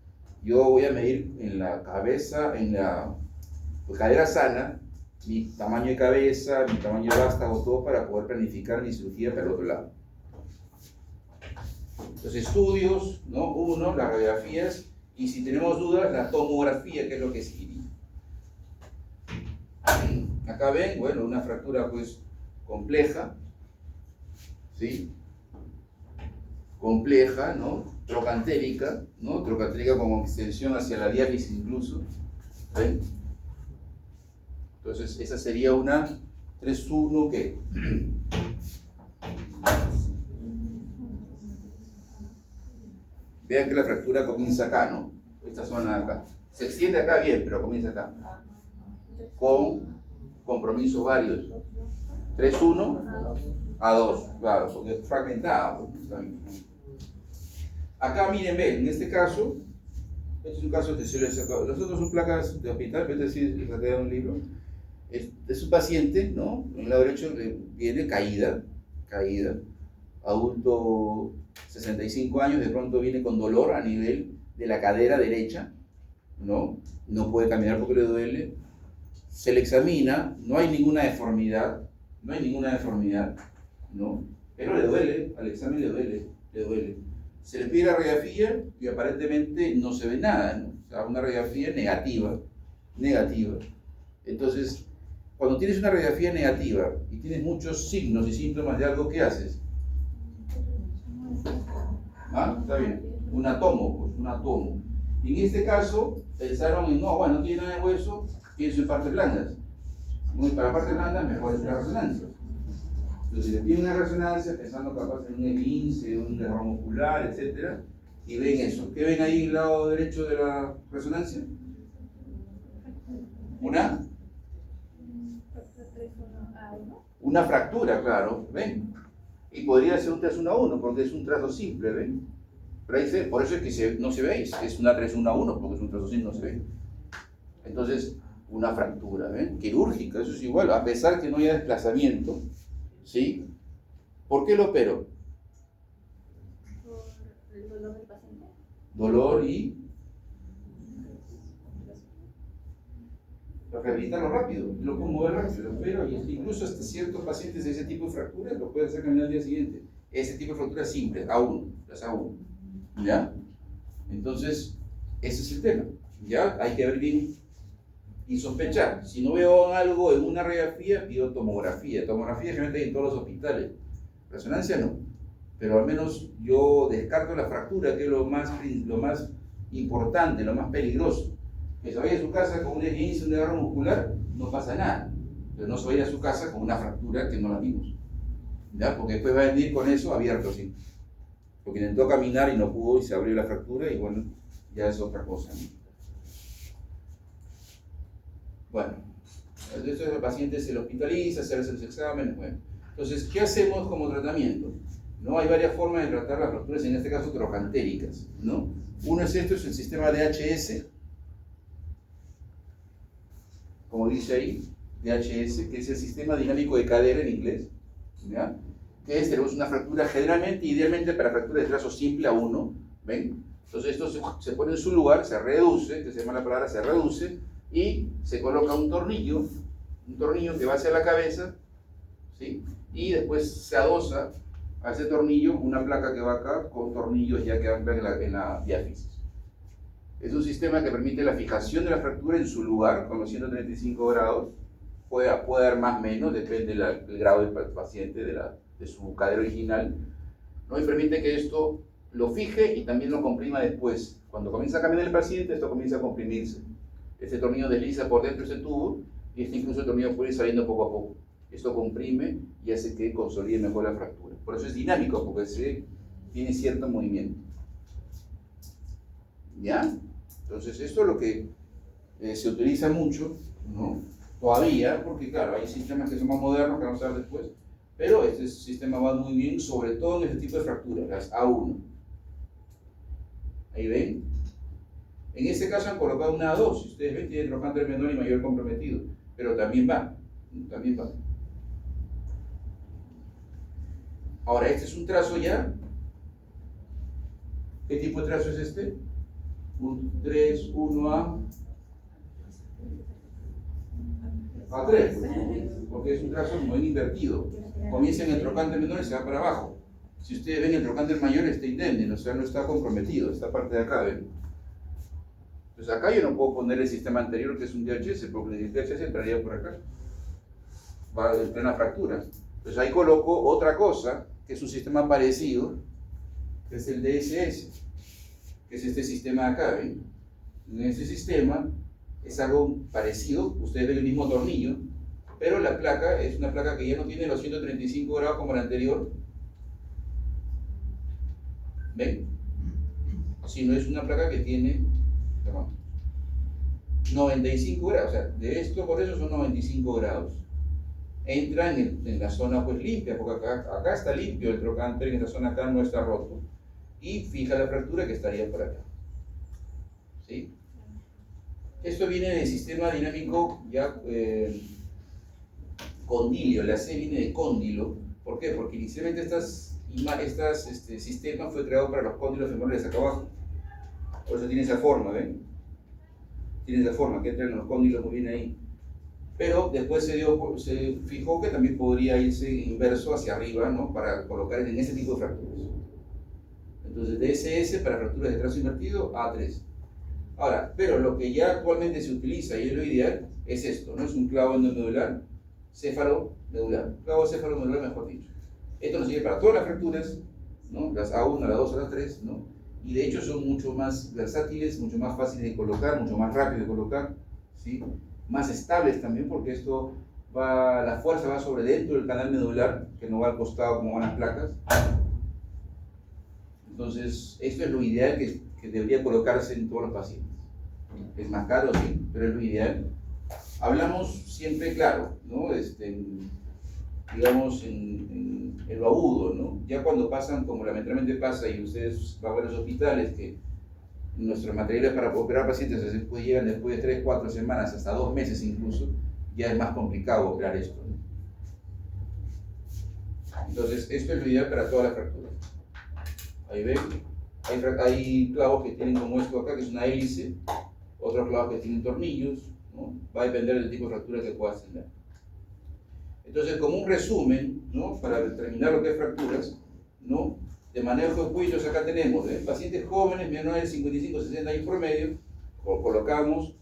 Yo voy a medir en la cabeza, en la cadera sana, mi tamaño de cabeza, mi tamaño de vástago, todo para poder planificar mi cirugía para el otro lado. Los estudios, ¿no? Uno, las radiografías, y si tenemos dudas, la tomografía, que es lo que seguiría. Acá ven, bueno, una fractura pues compleja, ¿sí? Compleja, ¿no? Trocantérica, ¿no? Trocantérica con extensión hacia la diálisis incluso, ¿ven? Entonces, esa sería una 3.1, ¿qué? Vean que la fractura comienza acá, ¿no? Esta zona de acá. Se extiende acá bien, pero comienza acá. Con compromisos varios. 3.1 a 2, claro, porque es fragmentado. Acá miren, ven, en este caso, este es un caso que se le sacó. Los otros son placas de hospital, es decir, saqué de un libro. Es un paciente, ¿no? En el lado derecho viene caída, adulto 65 años, de pronto viene con dolor a nivel de la cadera derecha, ¿no? No puede caminar porque le duele. Se le examina, no hay ninguna deformidad, ¿no? Pero le duele, al examen le duele. Se le pide la radiografía y aparentemente no se ve nada, ¿no? O sea, una radiografía negativa. Entonces, cuando tienes una radiografía negativa y tienes muchos signos y síntomas de algo, ¿qué haces? ¿Ah? Está bien. Un atomo. Y en este caso, pensaron en, no, bueno, no tiene nada de hueso, pienso en partes blandas. Para partes blandas, mejor es la resonancia. Entonces, le piden una resonancia, pensando capaz en un esguince, un derrame muscular, etc. Y ven eso. ¿Qué ven ahí en el lado derecho de la resonancia? Una fractura, claro, ¿ven? Y podría ser un 3.1A1 porque es un trazo simple, ¿ven? Pero ahí por eso es que no se ve, es una 3.1A1 porque es un trazo simple, no se ve. Entonces, una fractura, ¿ven? Quirúrgica, eso es igual, a pesar que no haya desplazamiento, ¿sí? ¿Por qué lo opero? Por el dolor del paciente. Dolor y... para rehabilitarlo rápido, lo puedo mover rápido, pero incluso hasta ciertos pacientes de ese tipo de fracturas lo pueden hacer caminar al día siguiente. Ese tipo de fracturas simples, A1, las A1, ¿ya? Entonces, ese es el tema, ¿ya? Hay que ver bien y sospechar. Si no veo algo en una radiografía, pido tomografía. Tomografía generalmente hay en todos los hospitales. Resonancia no. Pero al menos yo descarto la fractura, que es lo más importante, lo más peligroso. Que se vaya a su casa con un esguince, un desgarro muscular, no pasa nada. Pero no se vaya a su casa con una fractura que no la vimos. ¿Ya? Porque después va a venir con eso abierto, ¿sí? Porque intentó caminar y no pudo y se abrió la fractura y bueno, ya es otra cosa, ¿no? Bueno, entonces el paciente se lo hospitaliza, se hace los exámenes, bueno. Entonces, ¿qué hacemos como tratamiento? ¿No? Hay varias formas de tratar las fracturas, en este caso trocantéricas, ¿no? Uno es esto, es el sistema DHS, como dice ahí, DHS, que es el sistema dinámico de cadera en inglés, ¿ya? Que tenemos una fractura generalmente, idealmente para fracturas de trazo simple a 1, ¿ven? Entonces esto se pone en su lugar, se reduce, que se llama la palabra, se reduce, y se coloca un tornillo que va hacia la cabeza, ¿sí? Y después se adosa a ese tornillo una placa que va acá con tornillos ya que van en la diáfisis. Es un sistema que permite la fijación de la fractura en su lugar con los 135 grados, puede dar más o menos, depende del grado del paciente, de su cadera original, ¿no? Y permite que esto lo fije y también lo comprima después. Cuando comienza a caminar el paciente, esto comienza a comprimirse. Este tornillo desliza por dentro de ese tubo y incluso el tornillo puede ir saliendo poco a poco. Esto comprime y hace que consolide mejor la fractura. Por eso es dinámico, porque tiene cierto movimiento. ¿Ya? Entonces esto es lo que se utiliza mucho, ¿no? Todavía, porque claro, hay sistemas que son más modernos que vamos a ver después, pero este sistema va muy bien, sobre todo en este tipo de fracturas, las A1. Ahí ven. En este caso han colocado una A2, si ustedes ven, tiene trocánter menor y mayor comprometido, pero también va. Ahora, este es un trazo ya. ¿Qué tipo de trazo es este? Un 3, 1A. A3, porque es un trazo muy invertido. Comienza en el trocánter menor y se va para abajo. Si ustedes ven, el trocánter mayor está indemne, o sea, no está comprometido, esta parte de acá, ¿ven? Entonces acá yo no puedo poner el sistema anterior, que es un DHS, porque el DHS entraría por acá. Va en plena fractura. Entonces ahí coloco otra cosa, que es un sistema parecido, que es el DSS, que es este sistema de acá, ¿ven? En este sistema es algo parecido, ustedes ven el mismo tornillo, pero la placa es una placa que ya no tiene los 135 grados como la anterior, ¿ven? Sino es una placa que tiene 95 grados, o sea, de esto por eso son 95 grados. Entra en la zona pues limpia, porque acá está limpio el trocánter, en esta zona acá no está roto, y fija la fractura que estaría por acá. ¿Sí? Esto viene del sistema dinámico ya condilio, la C viene de cóndilo. ¿Por qué? Porque inicialmente este sistema fue creado para los cóndilos femorales acá abajo. Por eso tiene esa forma, ¿ven? Tiene esa forma, que entran los cóndilos muy bien ahí. Pero después se fijó que también podría irse inverso hacia arriba, ¿no? Para colocar en ese tipo de fracturas. Entonces, DSS para fracturas de trazo invertido, A3. Ahora, pero lo que ya actualmente se utiliza y es lo ideal es esto, ¿no? Es un clavo endomedular, céfalo-medular. Clavo céfalo-medular, mejor dicho. Esto nos sirve para todas las fracturas, ¿no? Las A1, las 2, las 3, ¿no? Y de hecho son mucho más versátiles, mucho más fáciles de colocar, mucho más rápido de colocar, ¿sí? Más estables también, porque la fuerza va sobre dentro del canal medular, que no va al costado como van las placas. Entonces, esto es lo ideal que debería colocarse en todos los pacientes. Es más caro, sí, pero es lo ideal. Hablamos siempre, claro, ¿no? Digamos, en lo agudo, ¿no? Ya cuando pasan, como lamentablemente pasa, y ustedes van a los hospitales, que nuestros materiales para operar pacientes llegan después de 3, 4 semanas, hasta 2 meses incluso, ya es más complicado operar esto, ¿no? Entonces, esto es lo ideal para todas las fracturas. Ahí ven, hay clavos que tienen como esto acá, que es una hélice, otros clavos que tienen tornillos, ¿no? Va a depender del tipo de fractura que puedas tener. Entonces, como un resumen, ¿no? Para determinar lo que es fracturas, ¿no? De manejo de cuellos acá tenemos, pacientes jóvenes menores de 55 60 años promedio, colocamos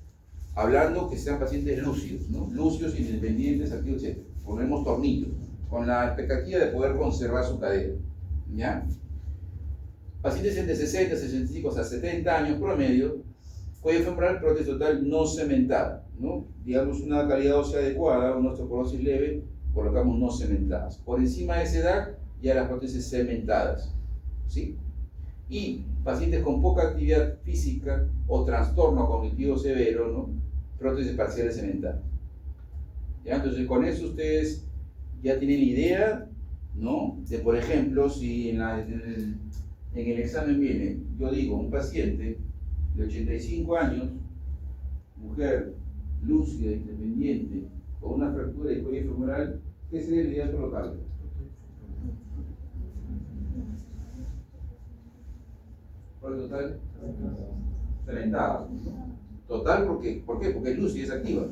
hablando que sean pacientes lúcidos, ¿no? Lúcidos, independientes, activos, etc. Ponemos tornillos, con la expectativa de poder conservar su cadera, ¿ya? Pacientes entre 60, 65 hasta 70 años promedio, cuello femoral, prótesis total no cementada, ¿no? Digamos una calidad ósea adecuada, una osteoporosis leve, colocamos no cementadas. Por encima de esa edad, ya las prótesis cementadas, ¿sí? Y pacientes con poca actividad física o trastorno cognitivo severo, ¿no? Prótesis parciales cementadas. ¿Ya? Entonces, con eso ustedes ya tienen idea, ¿no? De, por ejemplo, si en el examen viene, yo digo, un paciente de 85 años, mujer, lúcida, independiente, con una fractura de cuello femoral, ¿qué sería el ideal colocarle? ¿Cuál es total? Cementada. Total, ¿por qué? ¿Por qué? Porque es lúcida, es activa.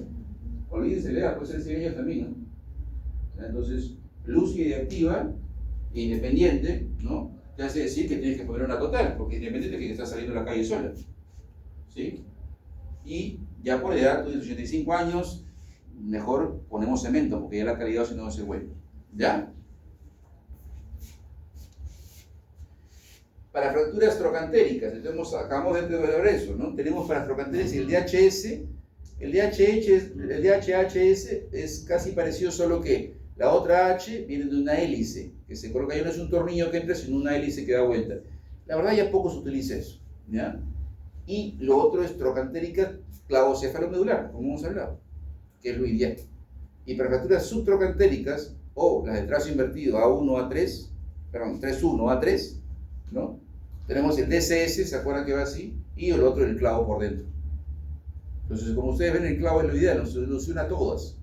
Olvídense, lea, puede ser 100 años también, ¿no? Entonces, lúcida y activa, e independiente, ¿no? Te hace decir que tienes que poner una total, porque independiente es que está saliendo a la calle sola, ¿sí? Y ya por edad, tú tienes 85 años, mejor ponemos cemento, porque ya la calidad si no va a ser buena, ¿ya? Para fracturas trocantéricas, entonces acabamos de ver eso, ¿no? Tenemos para trocantéricas el DHS, el DHHS es casi parecido, solo que la otra H viene de una hélice, que se coloca, ya no es un tornillo que entra, sino una hélice que da vuelta. La verdad ya poco se utiliza eso, ¿ya? Y lo otro es trocantérica clavocefalomedular, como hemos hablado, que es lo ideal. Y para fracturas subtrocantéricas, o las de trazo invertido A1, A3, perdón, 3-1, A3, ¿no? Tenemos el DCS, ¿se acuerdan que va así? Y el otro el clavo por dentro. Entonces, como ustedes ven, el clavo es lo ideal, nos soluciona todas.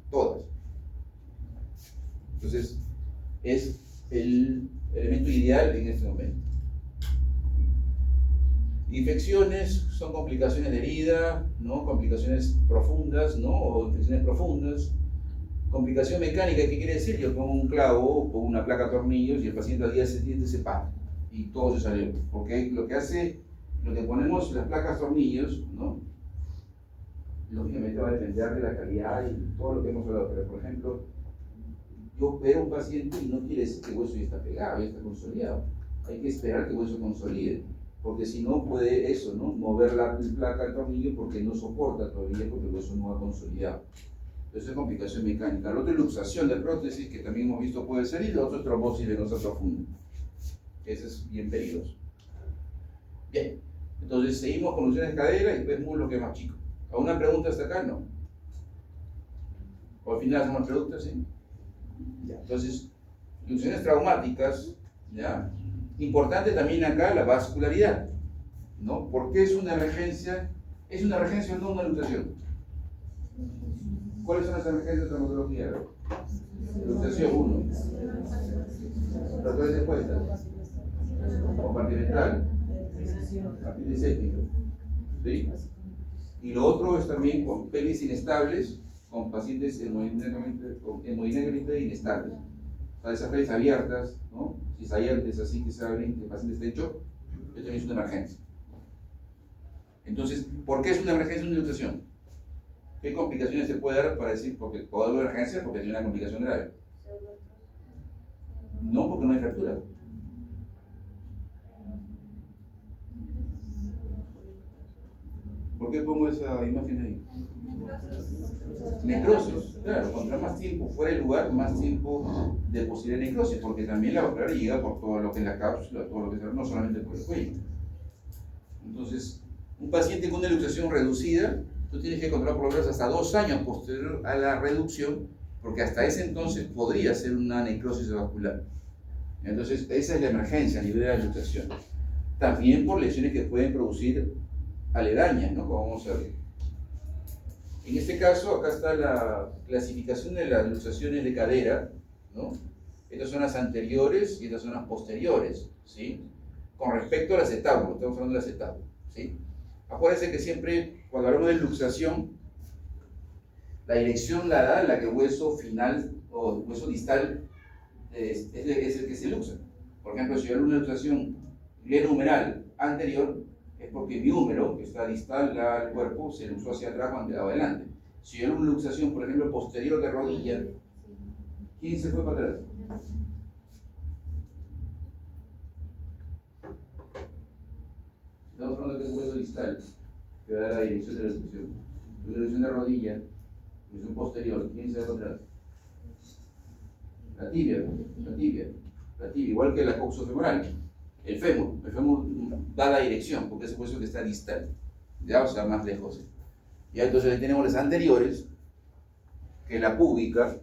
Entonces, es el elemento ideal en este momento. Infecciones son complicaciones de herida, ¿no? Complicaciones profundas, ¿no? O infecciones profundas. Complicación mecánica, ¿qué quiere decir? Yo pongo un clavo, pongo una placa de tornillos y el paciente al día siguiente se para y todo se salió. Porque lo que ponemos las placas tornillos, ¿no? Lógicamente va a depender de la calidad y todo lo que hemos hablado, pero por ejemplo, yo veo a un paciente y no quiere decir que el hueso ya está pegado, ya está consolidado. Hay que esperar que el hueso consolide, porque si no puede eso, ¿no? Mover la placa del tornillo porque no soporta todavía, porque el hueso no ha consolidado. Entonces es complicación mecánica. La otra es luxación de prótesis, que también hemos visto puede ser, y la otra es trombosis venosa profunda. Ese es bien peligroso. Bien, entonces seguimos con luxaciones de cadera y después muslo, que es más chico. ¿Alguna pregunta hasta acá? No. ¿O al final hacemos preguntas? Sí. Ya, entonces, luxaciones traumáticas, ¿ya? Importante también acá la vascularidad, ¿no? ¿Por qué es una emergencia? ¿Es una emergencia o no una luxación? ¿Cuáles son las emergencias de traumatología? Luxación 1. Fracturas de cuesta. Compartimental. Apendicética. ¿Sí? Y lo otro es también con pelvis inestables, con pacientes hemodinámicamente inestables. O sea, esas pelvis abiertas, ¿no? Cisallantes, así que se abren, que el paciente está hecho, esto también es una emergencia. Entonces, ¿por qué es una emergencia una luxación? ¿Qué complicaciones se puede dar para decir, porque toda la emergencia porque tiene una complicación grave? No, porque no hay fractura. ¿Por qué pongo esa imagen ahí? Necrosis, claro, contra más tiempo fuera del lugar, más tiempo de posible necrosis, porque también la vascular llega por todo lo que es la cápsula, todo lo que es, no solamente por el cuello. Entonces, un paciente con una luxación reducida, tú tienes que controlar por lo menos hasta 2 años posterior a la reducción, porque hasta ese entonces podría ser una necrosis vascular. Entonces, esa es la emergencia a nivel de la luxación. También por lesiones que pueden producir aledañas, ¿no? Como vamos a ver. En este caso, acá está la clasificación de las luxaciones de cadera, ¿no? Estas son las anteriores y estas son las posteriores, ¿sí? Con respecto al acetábulo, estamos hablando del acetábulo, ¿sí? Acuérdense que siempre, cuando hablamos de luxación, la dirección la da la que el hueso final o hueso distal es el que se luxa. Por ejemplo, si hay una luxación glenohumeral anterior, es es porque mi húmero, que está distal al cuerpo, se luxó hacia atrás cuando quedaba adelante. Si yo en una luxación, por ejemplo, posterior de rodilla, ¿quién se fue para atrás? Estamos hablando de que es hueso distal, que da la dirección de la luxación. La luxación de rodilla, luxación posterior, ¿quién se va para atrás? La tibia, igual que la coxofemoral. El fémur da la dirección, porque es el hueso que está distal, ya, o sea, más lejos. Ya, entonces ahí tenemos las anteriores, que es la púbica,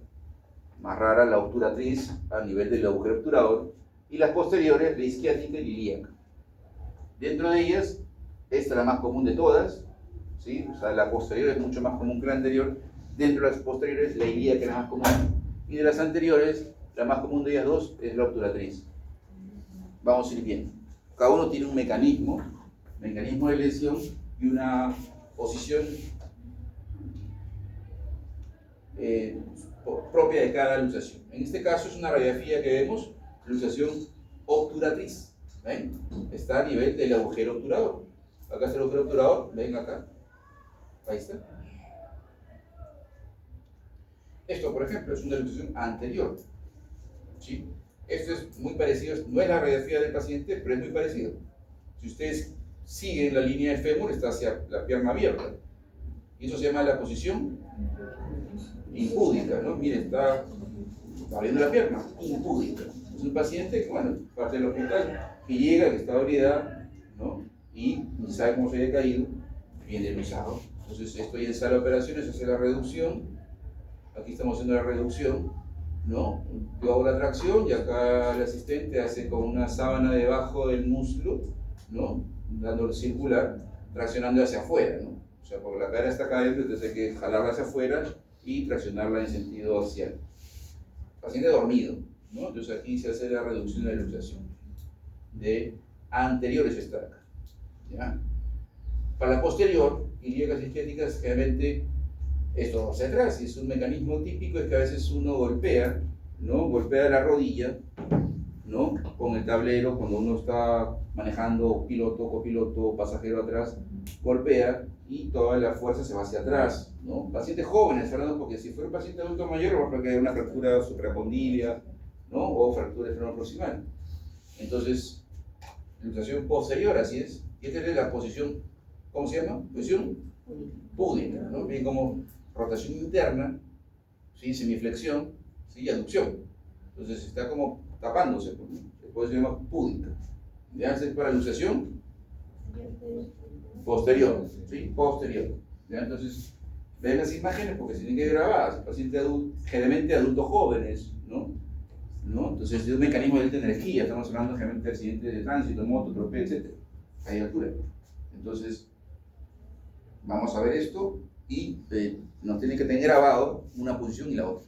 más rara, la obturatriz, a nivel del agujero obturador, y las posteriores, la isquiática y la ilíaca. Dentro de ellas, esta es la más común de todas, ¿sí? O sea, la posterior es mucho más común que la anterior. Dentro de las posteriores, la ilíaca es la más común, y de las anteriores, la más común de ellas dos es la obturatriz. Vamos a ir viendo. Cada uno tiene un mecanismo de lesión y una posición propia de cada luxación. En este caso es una radiografía que vemos, luxación obturatriz. ¿Ven? Está a nivel del agujero obturador. Acá está el agujero obturador, ven acá. Ahí está. Esto, por ejemplo, es una luxación anterior. ¿Sí? Esto es muy parecido, no es la radiografía del paciente, pero es muy parecido. Si ustedes siguen la línea del fémur, está hacia la pierna abierta. Y eso se llama la posición impúdica, ¿no? Miren, está abriendo la pierna, impúdica. Es un paciente que, bueno, parte del hospital, que llega, que está dolida, ¿no? Y ni sabe cómo se había caído, viene luxado. Entonces, estoy en sala de operaciones, hace la reducción. Aquí estamos haciendo la reducción, ¿no? Yo hago la tracción y acá el asistente hace con una sábana debajo del muslo, ¿no? Dándolo circular, traccionando hacia afuera, ¿no? O sea, porque la cadera está acá adentro, entonces hay que jalarla hacia afuera y traccionarla en sentido axial. Paciente dormido, ¿no? Entonces aquí se hace la reducción de la luxación de anteriores está acá, ¿ya? Para la posterior, ilíacas y isquiáticas, generalmente esto hacia atrás, y es un mecanismo típico, es que a veces uno golpea, ¿no? Golpea la rodilla, ¿no? Con el tablero, cuando uno está manejando piloto, copiloto, pasajero atrás, golpea y toda la fuerza se va hacia atrás, ¿no? Pacientes jóvenes, hablando, porque si fuera un paciente adulto mayor, va a quedar una fractura supracondilia, ¿no? O fractura esfenoproximal. Entonces, luxación posterior, así es. Y esta es la posición, ¿cómo se llama? Posición púdica, ¿no? Bien como rotación interna, ¿sí? Semiflexión, ¿sí? Y aducción. Entonces está como tapándose, ¿no? Después se llama púdica. ¿Ya? Es para luxación posterior, ¿sí? Posterior. ¿Ya? Entonces, ven las imágenes porque se tienen que grabar, pacientes adultos, generalmente adultos jóvenes, ¿no? Entonces es un mecanismo de alta energía, estamos hablando generalmente de accidentes de tránsito, moto, tropel, etc. Hay altura. Entonces, vamos a ver esto y nos tiene que tener grabado una posición y la otra.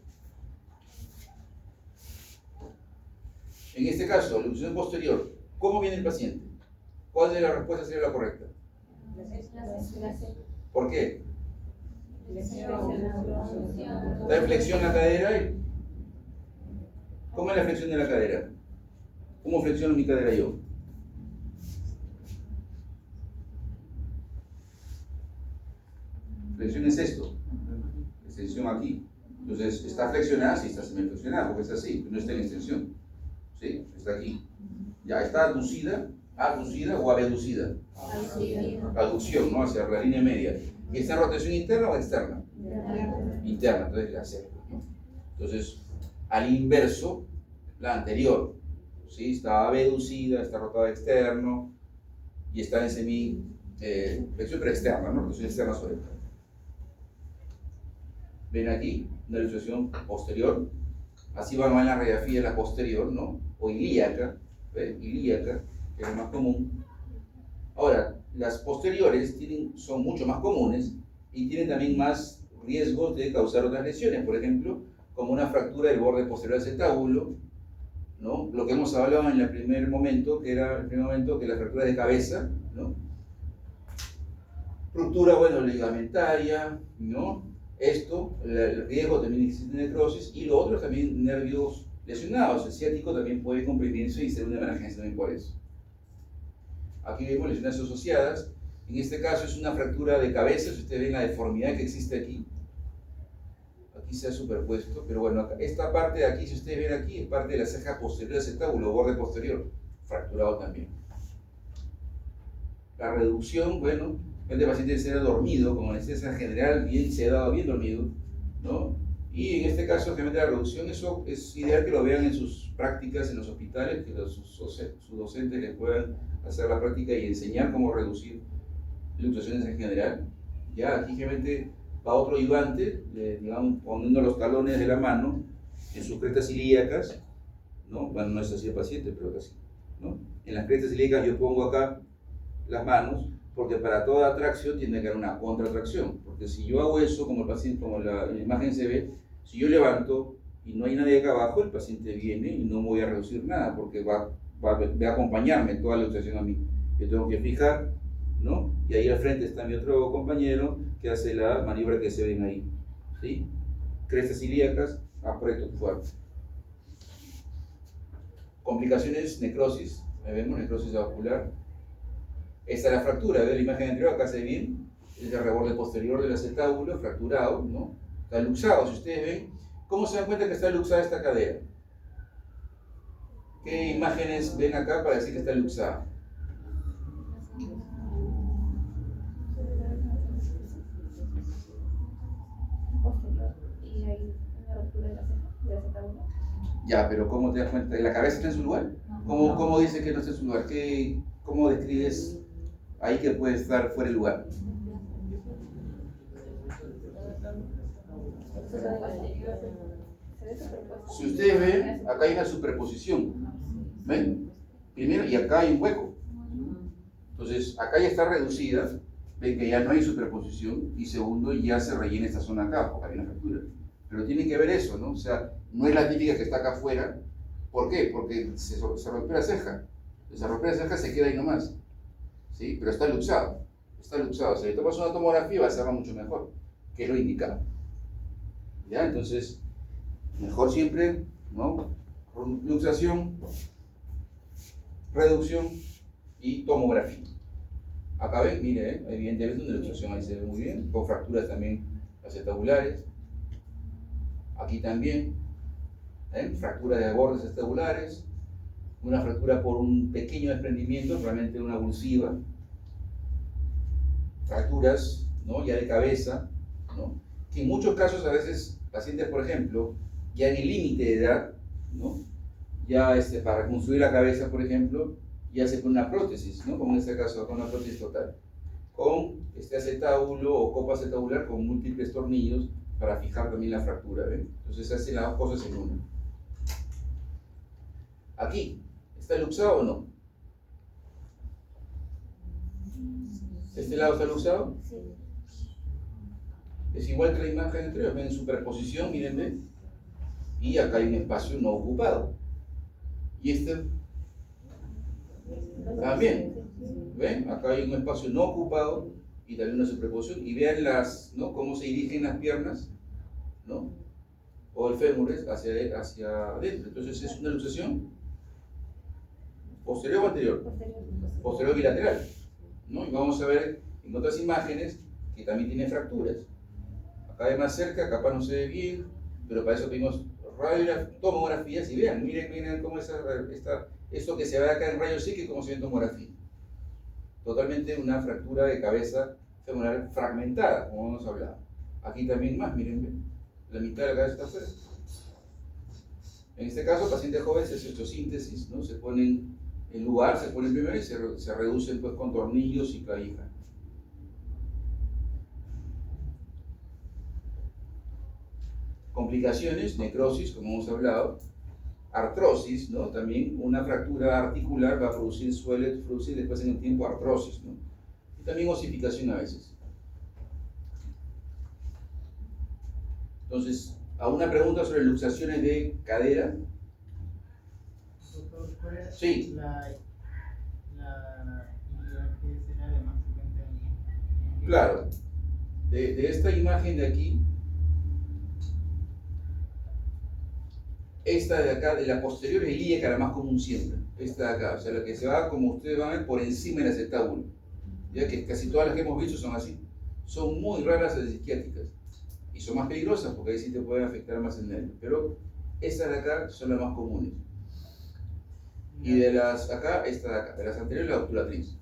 En este caso, la luxación posterior, ¿cómo viene el paciente? ¿Cuál de las respuestas sería la correcta? ¿Por qué? Está en flexión la cadera. ¿Cómo es la flexión de la cadera? ¿Cómo flexiono mi cadera yo? Flexión es esto, extensión aquí. Entonces, está flexionada, sí está semiflexionada, porque está así, no está en extensión. ¿Sí? Está aquí. Ya está aducida o abducida. Aducción, ¿no? Hacia la línea media. ¿Y está en rotación interna o externa? Interna, entonces la acerco, ¿no? Entonces, al inverso, la anterior, ¿sí? Está abducida, está rotada externo y está en flexión pero externa, ¿no? Rotación externa sobre el. Ven aquí, una luxación posterior, así va en la radiografía la posterior, ¿no? O ilíaca, ¿ven? Ilíaca, que es lo más común. Ahora, las posteriores son mucho más comunes y tienen también más riesgos de causar otras lesiones, por ejemplo, como una fractura del borde posterior del acetábulo, ¿no? Lo que hemos hablado en el primer momento, que la fractura de cabeza, ¿no? Ruptura, bueno, ligamentaria, ¿no? Esto, el riesgo también existe necrosis, y lo otro también nervios lesionados. El ciático también puede comprimirse y ser una emergencia también por eso. Aquí vemos lesiones asociadas. En este caso es una fractura de cabeza, si ustedes ven la deformidad que existe aquí. Aquí se ha superpuesto, pero bueno, esta parte de aquí, si ustedes ven aquí, es parte de la ceja posterior del acetábulo, borde posterior, fracturado también. La reducción, bueno, el paciente se ha dormido, con anestesia general, bien sedado, bien dormido, ¿no? Y en este caso, realmente la reducción, eso es ideal que lo vean en sus prácticas en los hospitales, que sus docentes les puedan hacer la práctica y enseñar cómo reducir luxaciones en general. Ya aquí realmente va otro ayudante, digamos, poniendo los talones de la mano en sus crestas ilíacas, ¿no? Bueno, no es así el paciente, pero casi, ¿no? En las crestas ilíacas yo pongo acá las manos, porque para toda tracción tiene que haber una contratracción, porque si yo hago eso, como el paciente, como en la imagen se ve, si yo levanto y no hay nadie acá abajo, el paciente viene y no voy a reducir nada, porque va a acompañarme toda la luxación a mí. Yo tengo que fijar, ¿no? Y ahí al frente está mi otro compañero que hace la maniobra que se ven ahí, ¿sí? Crestas ilíacas, aprieto fuerte. Complicaciones, necrosis, ahí vemos necrosis vascular. Esta es la fractura, ¿ve la imagen anterior? Acá se ve bien, es el reborde posterior del acetábulo, fracturado, ¿no? Está luxado, si ustedes ven, ¿cómo se dan cuenta que está luxada esta cadera? ¿Qué imágenes ven acá para decir que está luxada? Posterior. Y hay una ruptura de la ceja, del acetábulo. Ya, pero ¿cómo te das cuenta? ¿La cabeza está en su lugar? ¿Cómo dice que no está en su lugar? ¿Cómo describes ahí que puede estar fuera de lugar? Si ustedes ven, acá hay una superposición. ¿Ven? Primero, y acá hay un hueco. Entonces, acá ya está reducida. Ven que ya no hay superposición. Y segundo, ya se rellena esta zona acá, porque hay una fractura. Pero tienen que ver eso, ¿no? O sea, no es la típica que está acá afuera. ¿Por qué? Porque se rompió la ceja. Se rompió la ceja, se queda ahí nomás. ¿Sí? Pero está luxado. Está luxado. Si le tomas una tomografía, va a ser mucho mejor, que es lo indicado. ¿Ya? Entonces, mejor siempre, ¿no? Luxación, reducción y tomografía. Acá ven, mire, evidentemente una luxación ahí se ve muy bien, con fracturas también acetabulares. Aquí también, fractura de bordes acetabulares, una fractura por un pequeño desprendimiento, realmente una avulsiva. Fracturas, ¿no? Ya de cabeza, ¿no? Que en muchos casos a veces pacientes, por ejemplo, ya en el límite de edad, ¿no? Ya para reconstruir la cabeza, por ejemplo, ya se pone una prótesis, ¿no? Como en este caso, con una prótesis total, con este acetábulo o copa acetabular con múltiples tornillos para fijar también la fractura, ¿ven? Entonces se hacen las dos cosas en una. Aquí, ¿está luxado o no? ¿Este lado está luxado? Sí. Es igual que la imagen anterior, ven superposición, miren, ven. Y acá hay un espacio no ocupado. Y este también, ¿ven? Acá hay un espacio no ocupado y también una superposición. Y vean ¿no? Cómo se dirigen las piernas, ¿no? O el fémur hacia adentro. Entonces es una luxación posterior o anterior. Posterior bilateral, ¿no? Y vamos a ver en otras imágenes que también tiene fracturas. Acá de más cerca, capaz no se ve bien, pero para eso pedimos tomografías y vean, miren cómo esto que se ve acá en rayos X, cómo se ve en tomografía. Totalmente una fractura de cabeza femoral fragmentada, como hemos hablado. Aquí también más, miren, la mitad de la cabeza está afuera. En este caso, pacientes jóvenes se hace osteosíntesis, ¿no? Se ponen en lugar, se ponen primero y se reducen pues, con tornillos y clavija. Complicaciones, necrosis, como hemos hablado, artrosis, ¿no? También una fractura articular va a suele producir después en el tiempo artrosis, ¿no? Y también osificación a veces. Entonces, a una pregunta sobre luxaciones de cadera. Doctor, ¿cuál es Sí. la idea que será de más frecuente? Claro, de esta imagen de aquí, esta de acá, de la posterior, es ilíaca, la más común siempre. Esta de acá, o sea, la que se va, como ustedes van a ver, por encima del acetábulo. Ya que casi todas las que hemos visto son así. Son muy raras las isquiáticas. Y son más peligrosas porque ahí sí te pueden afectar más el nervio. Pero estas de acá son las más comunes. Y de las acá, esta de acá. De las anteriores, la obturatriz.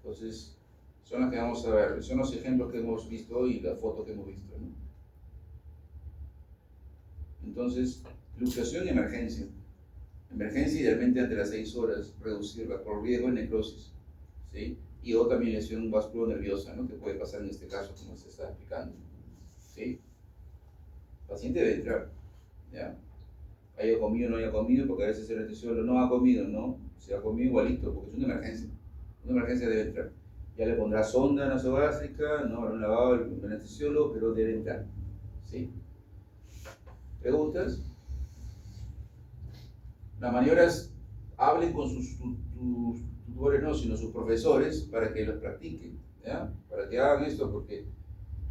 Entonces, son las que vamos a ver. Son los ejemplos que hemos visto hoy y la foto que hemos visto, ¿no? Entonces, luxación y emergencia. Emergencia idealmente ante las 6 horas, reducirla por riesgo de necrosis, ¿sí? Y o también lesión vasculonerviosa, ¿no? Que puede pasar en este caso, como se está explicando, ¿sí? El paciente debe entrar, ¿ya? Haya comido o no haya comido, porque a veces el anestesiólogo no ha comido, ¿no? Si ha comido igualito, porque es una emergencia. Una emergencia debe entrar. Ya le pondrá sonda nasogástrica, no habrá un lavado el anestesiólogo, pero debe entrar, ¿sí? ¿Preguntas? Las maniobras, hablen con sus tutores, no, sino sus profesores, para que los practiquen, ¿ya? Para que hagan esto, porque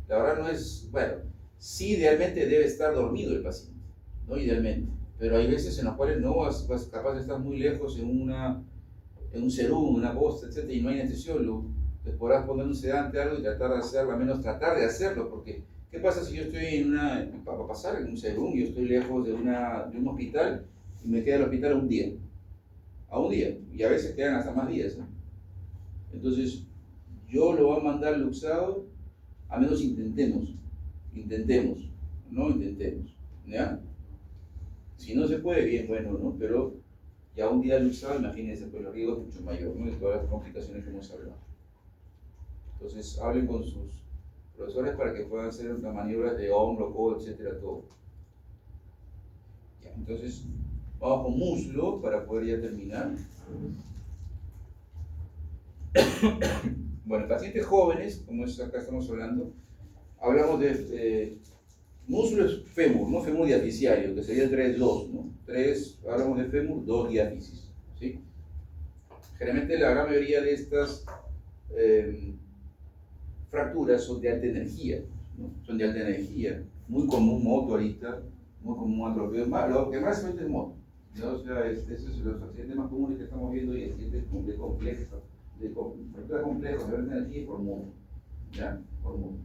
la verdad no es, bueno, sí idealmente debe estar dormido el paciente, ¿no? Idealmente, pero hay veces en las cuales no, capaz de estar muy lejos en un serum, una posta, etc., y no hay anestesiólogo, entonces podrás poner un sedante, algo, y tratar de hacerlo, al menos tratar de hacerlo, porque ¿qué pasa si yo estoy para pasar en un serum, yo estoy lejos de un hospital, y me queda el hospital a un día, y a veces quedan hasta más días, ¿no? Entonces, yo lo voy a mandar luxado, a menos intentemos, ¿ya? Si no se puede, bien, bueno, ¿no? Pero ya un día luxado, imagínense, pues los riesgos mucho mayor, ¿no? De todas las complicaciones que hemos hablado. Entonces, hablen con sus profesores para que puedan hacer las maniobras de hombro, codo, etcétera, todo. Ya, entonces, vamos con muslo para poder ya terminar. Bueno, pacientes jóvenes, como es acá estamos hablando, hablamos de muslo es fémur, ¿no? Fémur diaficiario, que sería el 3-2, ¿no? 3, hablamos de fémur, 2 diáfisis, ¿sí? Generalmente la gran mayoría de estas fracturas son de alta energía, ¿no? Son de alta energía, muy común moto ahorita, muy común atropello, lo que más se mete es moto, ¿no? O sea, esos son los accidentes más comunes que estamos viendo hoy, accidentes complejos, fracturas complejas de alta energía por moto, ¿ya? Por moto.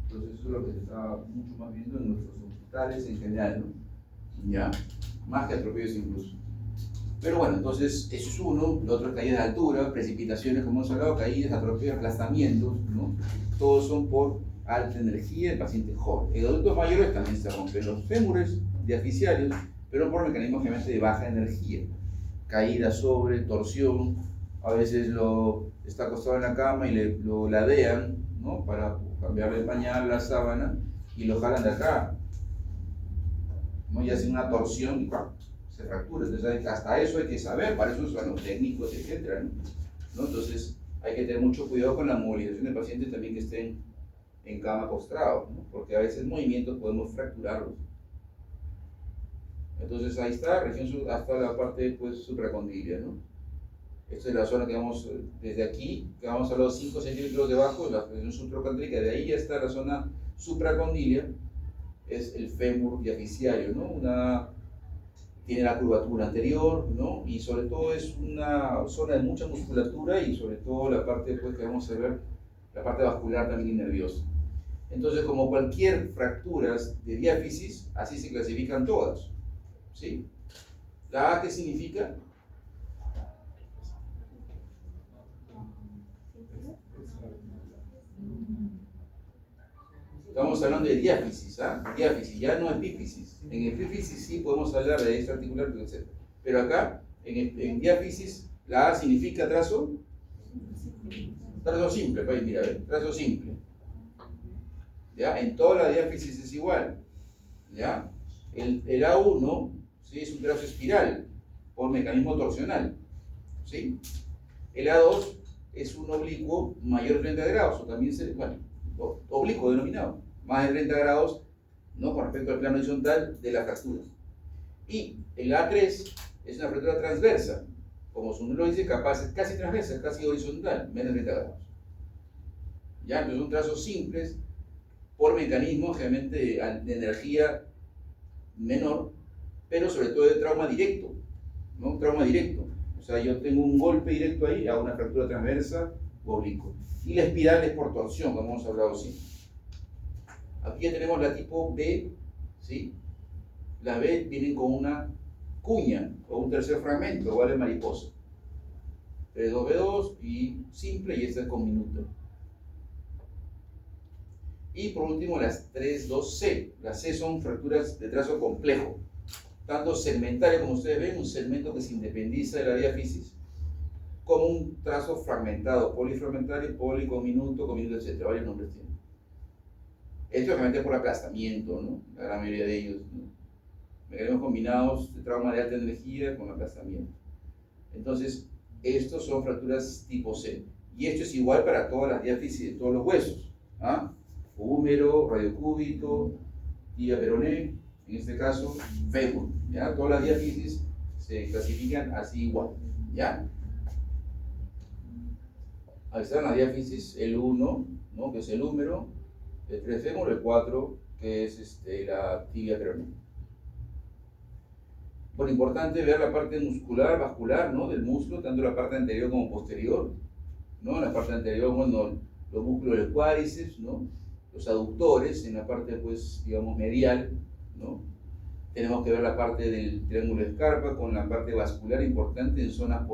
Entonces eso es lo que se está mucho más viendo en nuestros hospitales en general, ¿no? Ya, más que atropellos incluso. Pero bueno, entonces eso es uno, lo otro es caídas de altura, precipitaciones como hemos hablado, caídas, atropellos, aplastamientos, ¿no? Todos son por alta energía en pacientes jóvenes. En adultos mayores también se rompen los fémures diaficiarios, pero por mecanismos generalmente de baja energía. Caída sobre, torsión, a veces está acostado en la cama y lo ladean, ¿no? Para cambiarle el pañal, la sábana, y lo jalan de acá, ¿no? Y hacen una torsión y se fractura. Entonces hasta eso hay que saber, para eso son los técnicos, etc., ¿no? Entonces hay que tener mucho cuidado con la movilización de pacientes también que estén en cama postrados, ¿no? Porque a veces movimientos podemos fracturarlos. Entonces ahí está, región hasta la parte pues, supracondilia, ¿no? Esta es la zona que vamos, desde aquí, que vamos a los 5 centímetros debajo, la región supracondílica, de ahí ya está la zona supracondilia, es el fémur diaficiario, ¿no? Tiene la curvatura anterior, ¿no? Y sobre todo es una zona de mucha musculatura y sobre todo la parte pues, que vamos a ver, la parte vascular también y nerviosa. Entonces, como cualquier fractura de diáfisis, así se clasifican todas, ¿sí? La A, ¿qué significa? Estamos hablando de diáfisis, ¿ah? Diáfisis, ya no epífisis. En epífisis sí podemos hablar de extraarticular, etc. Pero acá, en diáfisis, la A significa trazo simple, pues, mira, trazo simple. ¿Ya? En toda la diáfisis es igual. ¿Ya? El A1, ¿sí? Es un trazo espiral por mecanismo torsional, ¿sí? El A2 es un oblicuo mayor de 30 grados, o también oblicuo denominado, más de 30 grados, ¿no? Con respecto al plano horizontal de la fractura. Y el A3 es una fractura transversa, como su nombre lo dice, casi transversa, casi horizontal, menos de 30 grados. ¿Ya? Entonces son trazos simples por mecanismos generalmente de energía menor, pero sobre todo de trauma directo, ¿no? Un trauma directo. O sea, yo tengo un golpe directo ahí, hago una fractura transversa o oblicua. Y la espiral es por torsión, como hemos hablado siempre. Aquí ya tenemos la tipo B, ¿sí? La B vienen con una cuña o un tercer fragmento, igual de mariposa. 3-2-B2 y simple, y esta es con minuto. Y por último las 3-2-C. Las C son fracturas de trazo complejo, tanto segmentario, como ustedes ven, un segmento que se independiza de la diáfisis, como un trazo fragmentado, polifragmentario, policominuto, etc. Varios nombres tienen. Esto es realmente por aplastamiento, ¿no? La gran mayoría de ellos, ¿no? Mecanismos combinados de trauma de alta energía con aplastamiento. Entonces, estos son fracturas tipo C. Y esto es igual para todas las diáfisis de todos los huesos. ¿Ah? Húmero, radiocúbito, tibia peroné, en este caso, fémur. ¿Ya? Todas las diáfisis se clasifican así igual. ¿Ya? Ahí están las diáfisis, el 1, ¿no? Que es el húmero, el 3 fémur, el 4, que es la tibia peroné. Bueno, importante ver la parte muscular, vascular, ¿no? Del músculo, tanto la parte anterior como posterior, ¿no? En la parte anterior, bueno, los músculos del cuádriceps, ¿no? Los aductores, en la parte, pues, digamos, medial, ¿no? Tenemos que ver la parte del triángulo de Scarpa con la parte vascular importante en zonas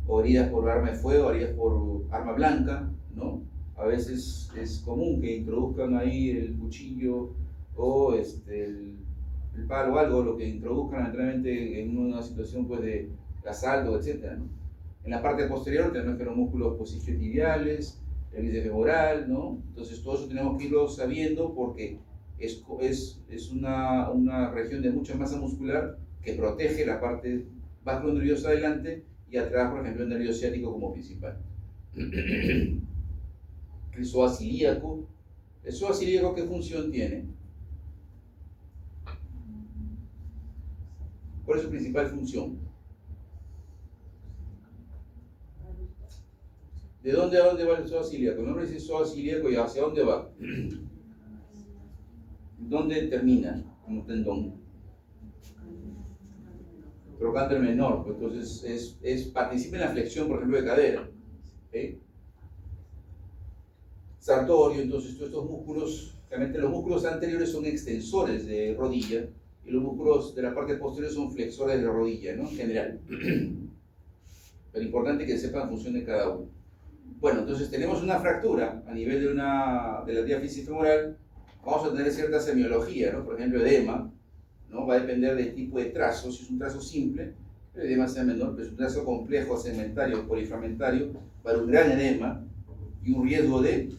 o heridas por arma de fuego, heridas por arma blanca, ¿no? A veces es común que introduzcan ahí el cuchillo o el palo o algo, lo que introduzcan lamentablemente en una situación pues de asalto, etc., ¿no? En la parte posterior tenemos que los músculos pues, isquiotibiales, el bíceps femoral, ¿no? Entonces todo eso tenemos que irlo sabiendo porque es una región de mucha masa muscular que protege la parte vasculonerviosa adelante y atrás, por ejemplo, el nervio ciático como principal. El psoas ilíaco. ¿El psoas ilíaco qué función tiene? ¿Cuál es su principal función? ¿De dónde a dónde va el psoas ilíaco? No dice psoas ilíaco y hacia dónde va. ¿Dónde termina como tendón? Trocánter menor, pues entonces participa en la flexión, por ejemplo, de cadera. ¿Okay? Sartorio, entonces todos estos músculos, realmente los músculos anteriores son extensores de rodilla y los músculos de la parte posterior son flexores de la rodilla, ¿no? En general. Pero importante que sepan la función de cada uno. Bueno, entonces tenemos una fractura a nivel de la diáfisis femoral. Vamos a tener cierta semiología, ¿no? Por ejemplo, edema, ¿no? Va a depender del tipo de trazo. Si es un trazo simple, el edema sea menor, pero si es un trazo complejo, segmentario, polifragmentario, va a haber un gran edema y un riesgo de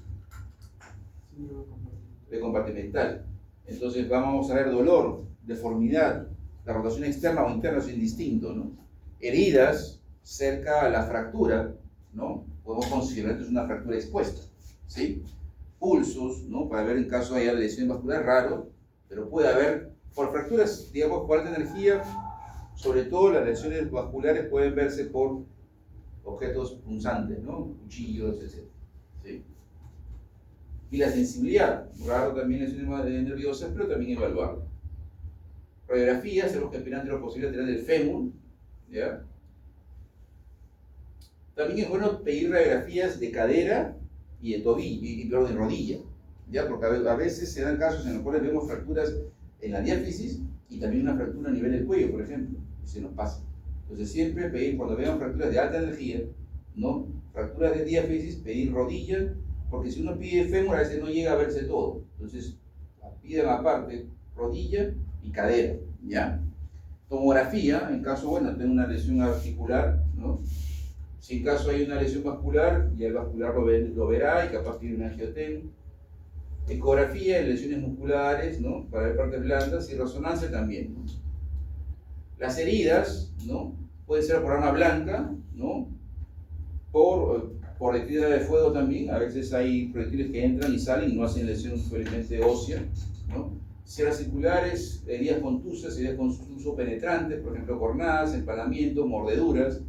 compartimental. Entonces vamos a ver dolor, deformidad, la rotación externa o interna es indistinto, ¿no? Heridas cerca a la fractura, ¿no? Podemos considerar que es una fractura expuesta, ¿sí? Pulsos, ¿no? Para ver en caso de lesión vascular, raro, pero puede haber, por fracturas, digamos, por alta energía, sobre todo las lesiones vasculares pueden verse por objetos punzantes, ¿no? Cuchillos, etc. ¿Sí? Y la sensibilidad, raro también lesiones nerviosas, pero también evaluarlo. Radiografías, tenemos que aspirar ante la posibilidad de tener el fémur, ¿ya? También es bueno pedir radiografías de cadera y de tobillo, de rodilla, ¿ya? Porque a veces se dan casos en los cuales vemos fracturas en la diáfisis y también una fractura a nivel del cuello, por ejemplo, y se nos pasa. Entonces siempre pedir, cuando veamos fracturas de alta energía, ¿no? Fracturas de diáfisis, pedir rodilla, porque si uno pide fémur a veces no llega a verse todo. Entonces piden aparte rodilla y cadera, ¿ya? Tomografía, en caso, bueno, tengo una lesión articular, ¿no? Si en caso hay una lesión vascular, ya el vascular lo verá y capaz tiene un angioten. Ecografía en lesiones musculares, ¿no? Para ver partes blandas y resonancia también, ¿no? Las heridas, ¿no? Pueden ser por arma blanca, ¿no? Por proyectiles de fuego también. A veces hay proyectiles que entran y salen y no hacen lesión felizmente ósea, ¿no? Cierras circulares, heridas contusas, heridas con uso penetrante, por ejemplo, cornadas, empalamientos, mordeduras.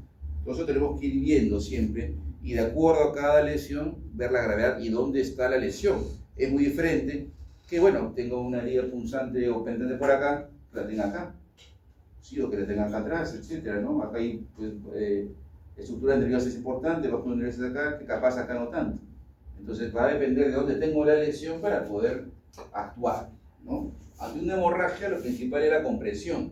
Todo eso tenemos que ir viendo siempre y de acuerdo a cada lesión ver la gravedad y dónde está la lesión. Es muy diferente que, bueno, tengo una herida punzante o penetrante por acá que la tenga acá, sí, o que la tenga acá atrás, etcétera, ¿no? Acá hay pues, estructuras nerviosas importantes, bajo nerviosas acá, que capaz acá no tanto. Entonces va a depender de dónde tengo la lesión para poder actuar, ¿no? Ante una hemorragia lo principal es la compresión,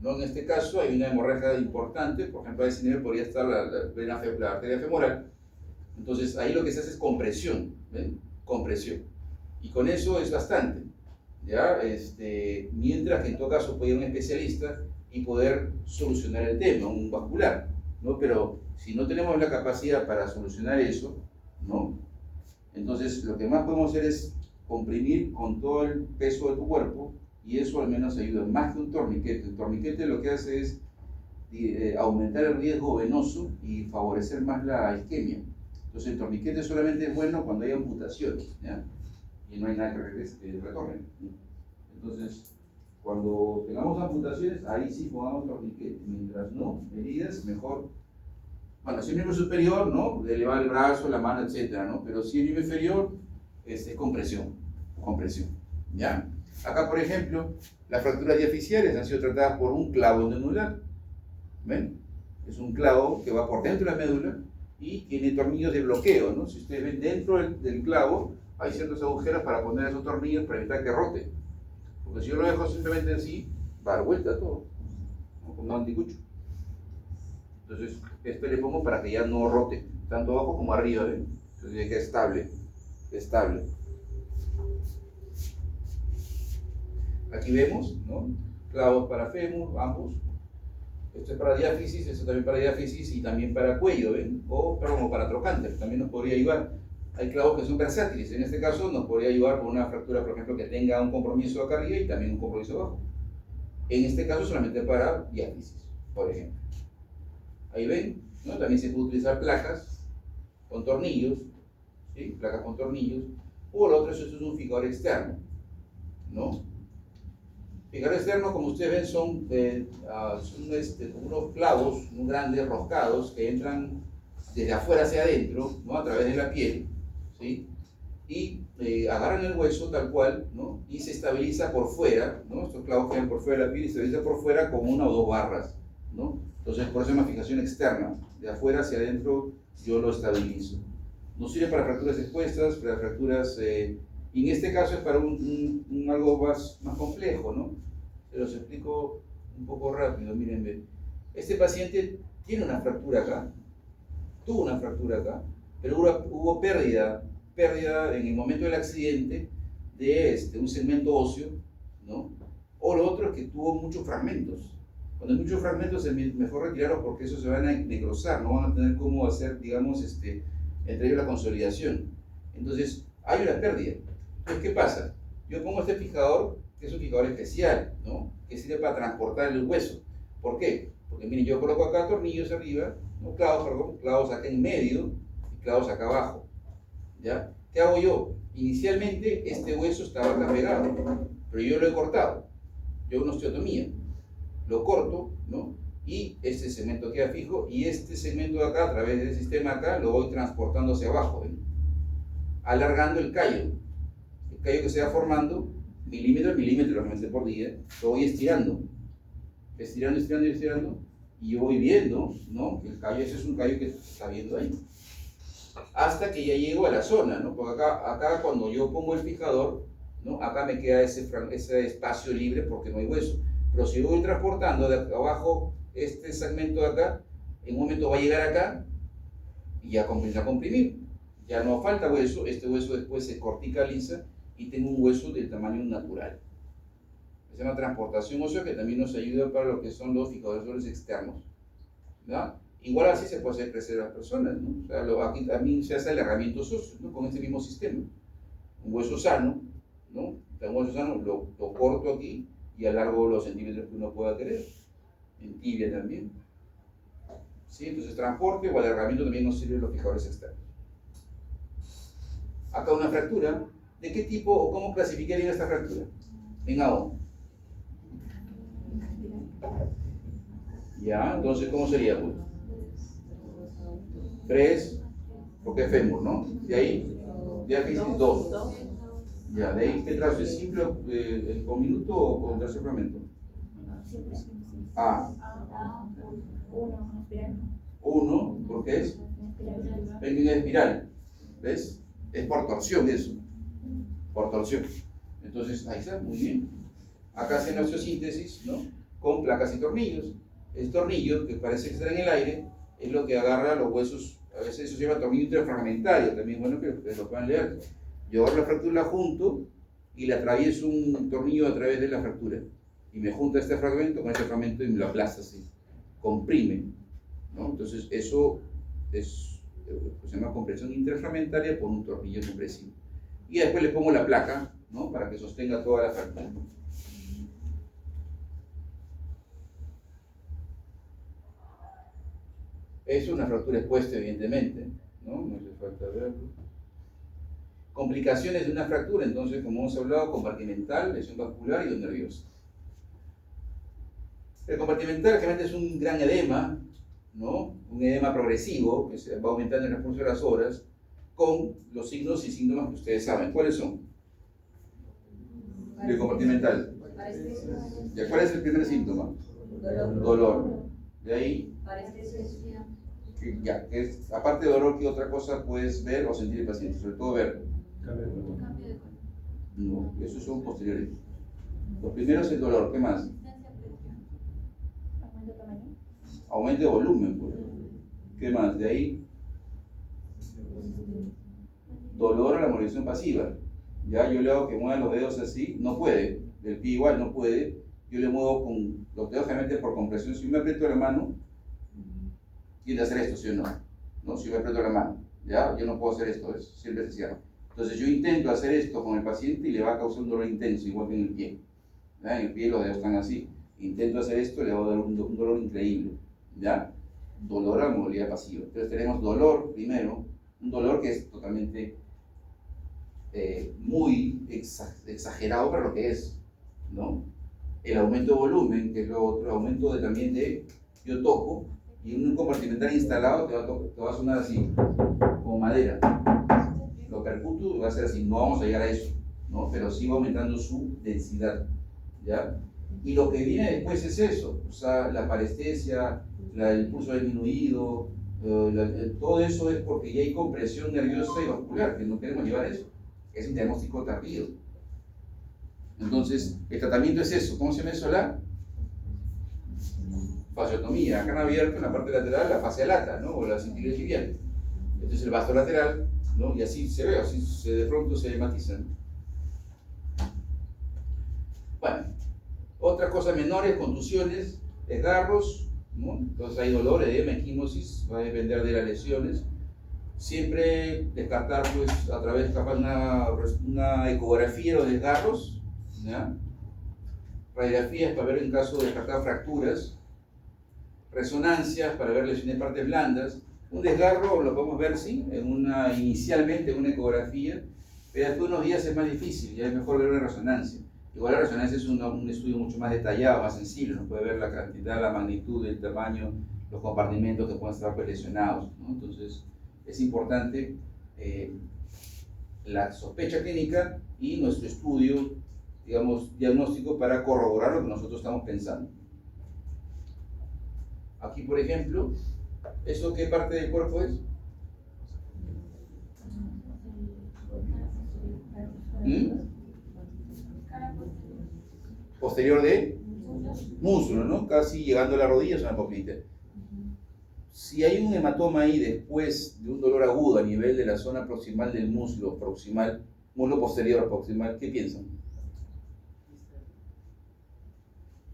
¿no? En este caso hay una hemorragia importante, por ejemplo a ese nivel podría estar la arteria femoral, entonces ahí lo que se hace es compresión, ¿ven? Compresión. Y con eso es bastante, ¿ya? Mientras que en todo caso puede ir un especialista y poder solucionar el tema, un vascular, ¿no? Pero si no tenemos la capacidad para solucionar eso, ¿no? Entonces lo que más podemos hacer es comprimir con todo el peso de tu cuerpo y eso al menos ayuda más que un torniquete. El torniquete lo que hace es aumentar el riesgo venoso y favorecer más la isquemia. Entonces el torniquete solamente es bueno cuando hay amputaciones, ¿ya? Y no hay nada que retorne, ¿no? Entonces, cuando tengamos amputaciones, ahí sí pongamos torniquete. Mientras no, heridas, mejor. Bueno, si es miembro superior, ¿no? Elevar el brazo, la mano, etcétera, ¿no? Pero si es miembro inferior, es compresión, ¿ya? Acá, por ejemplo, las fracturas diaficiales han sido tratadas por un clavo endonular, ¿ven? Es un clavo que va por dentro de la médula y tiene tornillos de bloqueo, ¿no? Si ustedes ven dentro del clavo, hay ciertos agujeros para poner esos tornillos para evitar que rote. Porque si yo lo dejo simplemente así, va a dar vuelta todo, ¿no? Como un anticucho. Entonces, esto le pongo para que ya no rote, tanto abajo como arriba, ¿ven? Entonces tiene que estable, estable. Aquí vemos, ¿no? Clavos para fémur, ambos. Esto es para diáfisis, esto también para diáfisis y también para cuello, ¿ven? O para trocánter, también nos podría ayudar. Hay clavos que son versátiles, en este caso nos podría ayudar por una fractura, por ejemplo, que tenga un compromiso acá arriba y también un compromiso abajo. En este caso solamente para diáfisis, por ejemplo. Ahí ven, ¿no? También se puede utilizar placas con tornillos, ¿sí? Placas con tornillos. O lo otro, esto es un fijador externo, ¿no? Fijador externo, como ustedes ven, son unos clavos muy grandes, roscados, que entran desde afuera hacia adentro, ¿no? A través de la piel, ¿sí? Y agarran el hueso tal cual, ¿no? Y se estabiliza por fuera, ¿no? Estos clavos quedan por fuera de la piel y se estabiliza por fuera con una o dos barras, ¿no? Entonces, por eso es una fijación externa, de afuera hacia adentro yo lo estabilizo. No sirve para fracturas expuestas, para fracturas, y en este caso es para algo más complejo, ¿no? Se los explico un poco rápido, miren, ven. Este paciente tiene una fractura acá, tuvo una fractura acá, pero hubo pérdida en el momento del accidente de un segmento óseo, ¿no? O lo otro es que tuvo muchos fragmentos. Cuando hay muchos fragmentos es mejor retirarlos porque esos se van a necrosar, no van a tener cómo hacer, digamos, entre ellos la consolidación. Entonces, hay una pérdida. Entonces, ¿qué pasa? Yo pongo este fijador, que es un fijador especial, ¿no? Que sirve para transportar el hueso. ¿Por qué? Porque miren, yo coloco acá tornillos arriba, ¿no? Clavos acá en medio y clavos acá abajo, ¿ya? ¿Qué hago yo? Inicialmente este hueso estaba acá pegado, pero yo lo he cortado. Yo hago una osteotomía. Lo corto, ¿no? Y este segmento queda fijo y este segmento de acá, a través del sistema acá, lo voy transportando hacia abajo, ¿ven? Alargando el callo que se va formando, milímetro a milímetro, realmente por día, lo voy estirando, y yo voy viendo, ¿no? Que el callo, ese es un callo que se está viendo ahí, hasta que ya llego a la zona, ¿no? Porque acá cuando yo pongo el fijador, ¿no? Acá me queda ese espacio libre porque no hay hueso. Pero si yo voy transportando de abajo este segmento de acá, en un momento va a llegar acá y ya comienza a comprimir. Ya no falta hueso, este hueso después se corticaliza y tengo un hueso del tamaño natural. Es una transportación ósea que también nos ayuda para lo que son los fijadores externos, ¿no? Igual así se puede hacer crecer a las personas, ¿no? O sea, aquí también se hace alargamientos óseos, ¿no? Con este mismo sistema. Un hueso sano, ¿no? Un hueso sano lo corto aquí y alargo los centímetros que uno pueda querer, en tibia también. ¿Sí? Entonces transporte o alargamiento también nos sirven los fijadores externos. Acá una fractura, ¿de qué tipo o cómo clasificarían esta fractura? En AO. Ya, entonces ¿cómo sería? Pues? 3, porque es fémur, ¿no? De ahí, diáfisis 2. Ya, de ahí, ¿qué trazo es simple con minuto o con tercer fragmento? Simple. A. Uno, una espiral. 1, porque es Una espiral. en espiral. ¿Ves? Es por torsión eso. Por torsión. Entonces, ahí está, muy bien. Acá hacen la osteosíntesis, ¿no? Con placas y tornillos. El tornillo, que parece que está en el aire, es lo que agarra los huesos. A veces eso se llama tornillo interfragmentario, también bueno que lo puedan leer. Yo agarro la fractura, la junto y le atravieso un tornillo a través de la fractura. Y me junta este fragmento con este fragmento y me lo aplasta así. Comprime, ¿no? Entonces eso es, se llama compresión interfragmentaria por un tornillo compresivo. Y después le pongo la placa, ¿no? Para que sostenga toda la fractura. Es una fractura expuesta, evidentemente, ¿no? No hace falta verlo. Complicaciones de una fractura, entonces, como hemos hablado, compartimental, lesión vascular y o nerviosa. El compartimental realmente es un gran edema, ¿no? Un edema progresivo que se va aumentando en el transcurso de las horas, con los signos y síntomas que ustedes saben. ¿Cuáles son? El compartimental. ¿Ya cuál es el primer síntoma? Dolor. De ahí, ya, que es, aparte de dolor, ¿qué otra cosa puedes ver o sentir el paciente? Sobre todo ver. Cambio de color. No, esos son posteriores. Los primeros es el dolor, ¿qué más? Aumento de tamaño. Aumento de volumen, pues. ¿Qué más? De ahí, dolor a la movilización pasiva. Ya yo le hago que mueva los dedos así, no puede. Del pie igual no puede. Yo le muevo con los dedos generalmente por compresión. Si yo me aprieto la mano, tiende a hacer esto, ¿sí o no? ¿No? Si yo me aprieto la mano, ya, yo no puedo hacer esto, siempre se cierra. Entonces yo intento hacer esto con el paciente y le va a causar un dolor intenso, igual que en el pie. ¿Ya? En el pie los dedos están así. Intento hacer esto y le va a dar un dolor increíble. ¿Ya? Dolor a la movilidad pasiva. Entonces tenemos dolor primero, un dolor que es totalmente muy exagerado para lo que es, ¿no? El aumento de volumen, que es lo otro, el aumento también de, yo toco, y un compartimental instalado te va a sonar así, como madera. Lo percuto y va a ser así, no vamos a llegar a eso, ¿no? Pero sí va aumentando su densidad, ¿ya? Y lo que viene después es eso, o sea, la parestesia, el pulso disminuido, todo eso es porque ya hay compresión nerviosa y vascular, que no queremos llevar eso. Es un diagnóstico tardío. Entonces, el tratamiento es eso. ¿Cómo se llama eso? La fasciotomía. Acá han abierto en la parte lateral la fascia lata, ¿no? O la cinturilla tibial. Este es el vasto lateral, ¿no? Y así se ve, así de pronto se matiza, ¿no? Bueno, otras cosas menores, contusiones, desgarros, ¿no? Entonces hay dolor, edema, equimosis, va a depender de las lesiones. Siempre descartar, pues, a través capaz una ecografía de los desgarros, ¿ya? Radiografías para ver en caso de descartar fracturas, resonancias para ver lesiones de partes blandas. Un desgarro lo podemos ver, sí, inicialmente en una ecografía, pero después de unos días es más difícil, ya es mejor ver una resonancia. Igual la resonancia es un estudio mucho más detallado, más sensible, nos puede ver la cantidad, la magnitud, el tamaño, los compartimentos que pueden estar pues, lesionados, ¿no? Entonces, es importante la sospecha clínica y nuestro estudio, digamos, diagnóstico para corroborar lo que nosotros estamos pensando. Aquí, por ejemplo, ¿eso qué parte del cuerpo es? Posterior de músculo, ¿no? Casi llegando a la rodilla, es una poplita. Si hay un hematoma ahí después de un dolor agudo a nivel de la zona proximal del muslo posterior proximal, ¿qué piensan?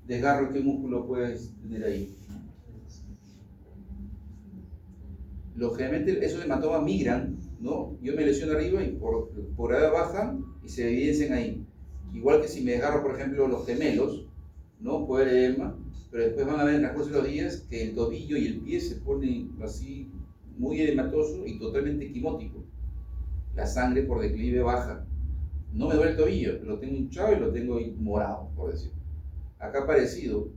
Desgarro, ¿qué músculo puedes tener ahí? Generalmente esos hematomas migran, ¿no? Yo me lesiono arriba y por ahí bajan y se evidencian ahí. Igual que si me desgarro, por ejemplo, los gemelos, ¿no? Puede haber edema, pero después van a ver en el curso de los días que el tobillo y el pie se ponen así muy edematoso y totalmente equimótico. La sangre por declive baja. No me duele el tobillo, lo tengo hinchado y lo tengo morado, por decir. Acá parecido,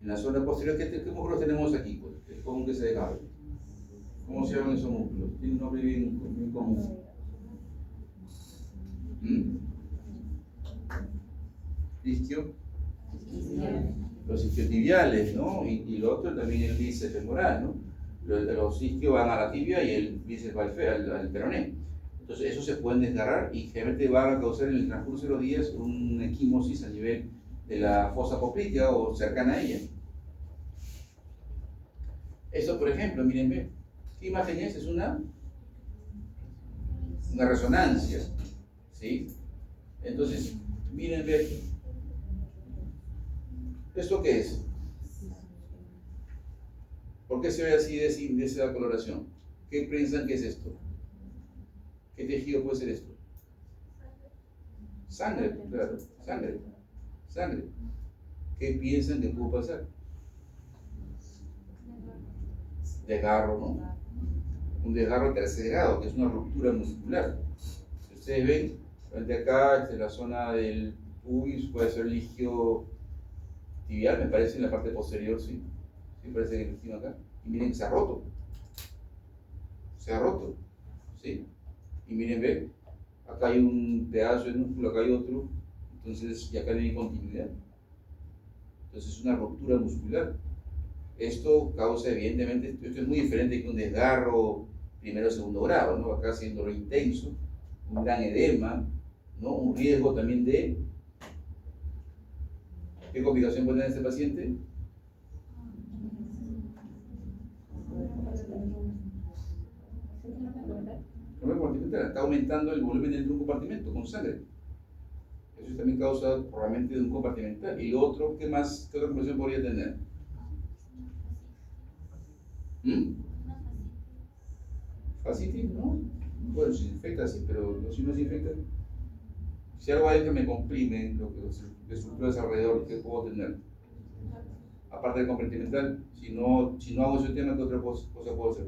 en la zona posterior, ¿qué músculos tenemos aquí? Pues, es común que se desgarre. ¿Cómo se llaman esos músculos? Tiene un nombre bien común. ¿Isquio? los isquiotibiales, ¿no? Y lo otro también el bíceps femoral, ¿no? Los isquios van a la tibia y el bíceps va al peroné. Entonces, esos se pueden desgarrar y generalmente van a causar en el transcurso de los días una equimosis a nivel de la fosa poplitea o cercana a ella. Esto, por ejemplo, miren, ¿qué imagen es? Es una resonancia, ¿sí? Entonces, miren, ve, ¿esto qué es? ¿Por qué se ve así de esa coloración? ¿Qué piensan que es esto? ¿Qué tejido puede ser esto? Sangre, claro, sangre. ¿Qué piensan que pudo pasar? Desgarro, ¿no? Un desgarro tercer grado, que es una ruptura muscular. Si ustedes ven, frente acá, la zona del pubis, puede ser el isquio tibial, me parece, en la parte posterior, sí. Sí, parece que el isquio acá. Y miren que se ha roto. Se ha roto, ¿sí? Y miren, ven, acá hay un pedazo de músculo, acá hay otro, entonces, y acá no hay continuidad. Entonces, es una ruptura muscular. Esto causa, evidentemente, esto es muy diferente que un desgarro primero o segundo grado, ¿no? Acá siendo intenso, un gran edema, ¿no? Un riesgo también de... ¿Qué complicación puede tener este paciente? Está aumentando el volumen del trunco compartimento con sangre. Eso también causa probablemente de un compartimental. Y lo otro, ¿qué más? ¿Qué otra complicación podría tener? Fascitis, ¿no? Bueno, si se infecta, sí, pero si no se infecta, si algo adentro me comprime, lo que estructuras alrededor, ¿qué puedo tener? Aparte del compartimental, si no hago ese tema, ¿qué otra cosa puedo hacer?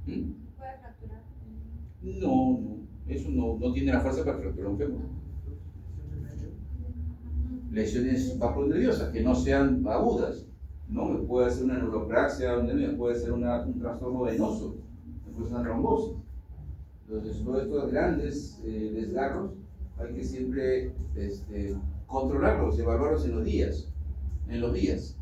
¿Puede fracturar? No, eso no tiene la fuerza para fracturar un fémur. Lesiones vasonerviosas que no sean agudas, ¿no? Puede ser una neuropraxia, puede ser un trastorno venoso, puede ser una trombosis. Entonces, todos estos grandes desgarros hay que siempre controlarlos, evaluarlos en los días.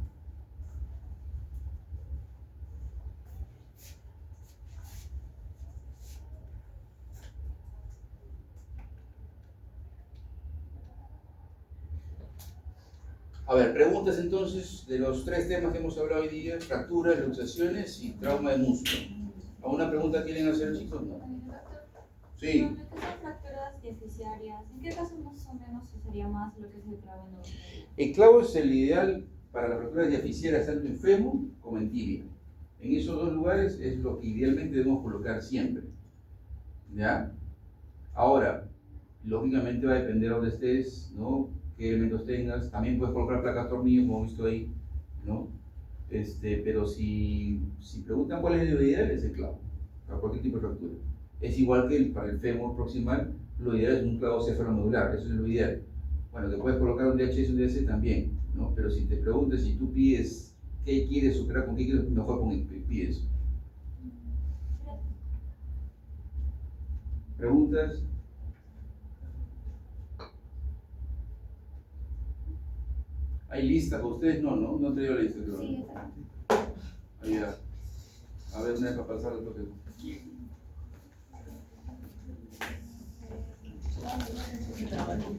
A ver, preguntas entonces de los 3 temas que hemos hablado hoy día: fracturas, luxaciones y trauma de músculo. ¿Alguna pregunta quieren hacer, chicos? ¿No? Doctor, Sí. lo que son fracturas diafisiarias, ¿en qué caso más o menos sería más lo que es el clavo en los? El clavo es el ideal para las fracturas diafisieras tanto en fémur como en tibia. En esos 2 lugares es lo que idealmente debemos colocar siempre. ¿Ya? Ahora, lógicamente va a depender de donde estés, ¿no? Qué elementos tengas. También puedes colocar placas tornillos, como hemos visto ahí, ¿no? Pero si preguntan cuál es el ideal, es el clavo, para cualquier tipo de fractura. Es igual que para el fémur proximal, lo ideal es un clavo cefalomodular, eso es lo ideal. Bueno, que puedes colocar un DHS y un DS también, ¿no? Pero si te preguntas, si tú pides qué quieres operar, con qué quieres, mejor pides. ¿Preguntas? ¿Hay lista para ustedes? No he traído la lista. Creo. Sí, exacto. Ahí ya. A ver, una vez para pasar el toque. Trabajo.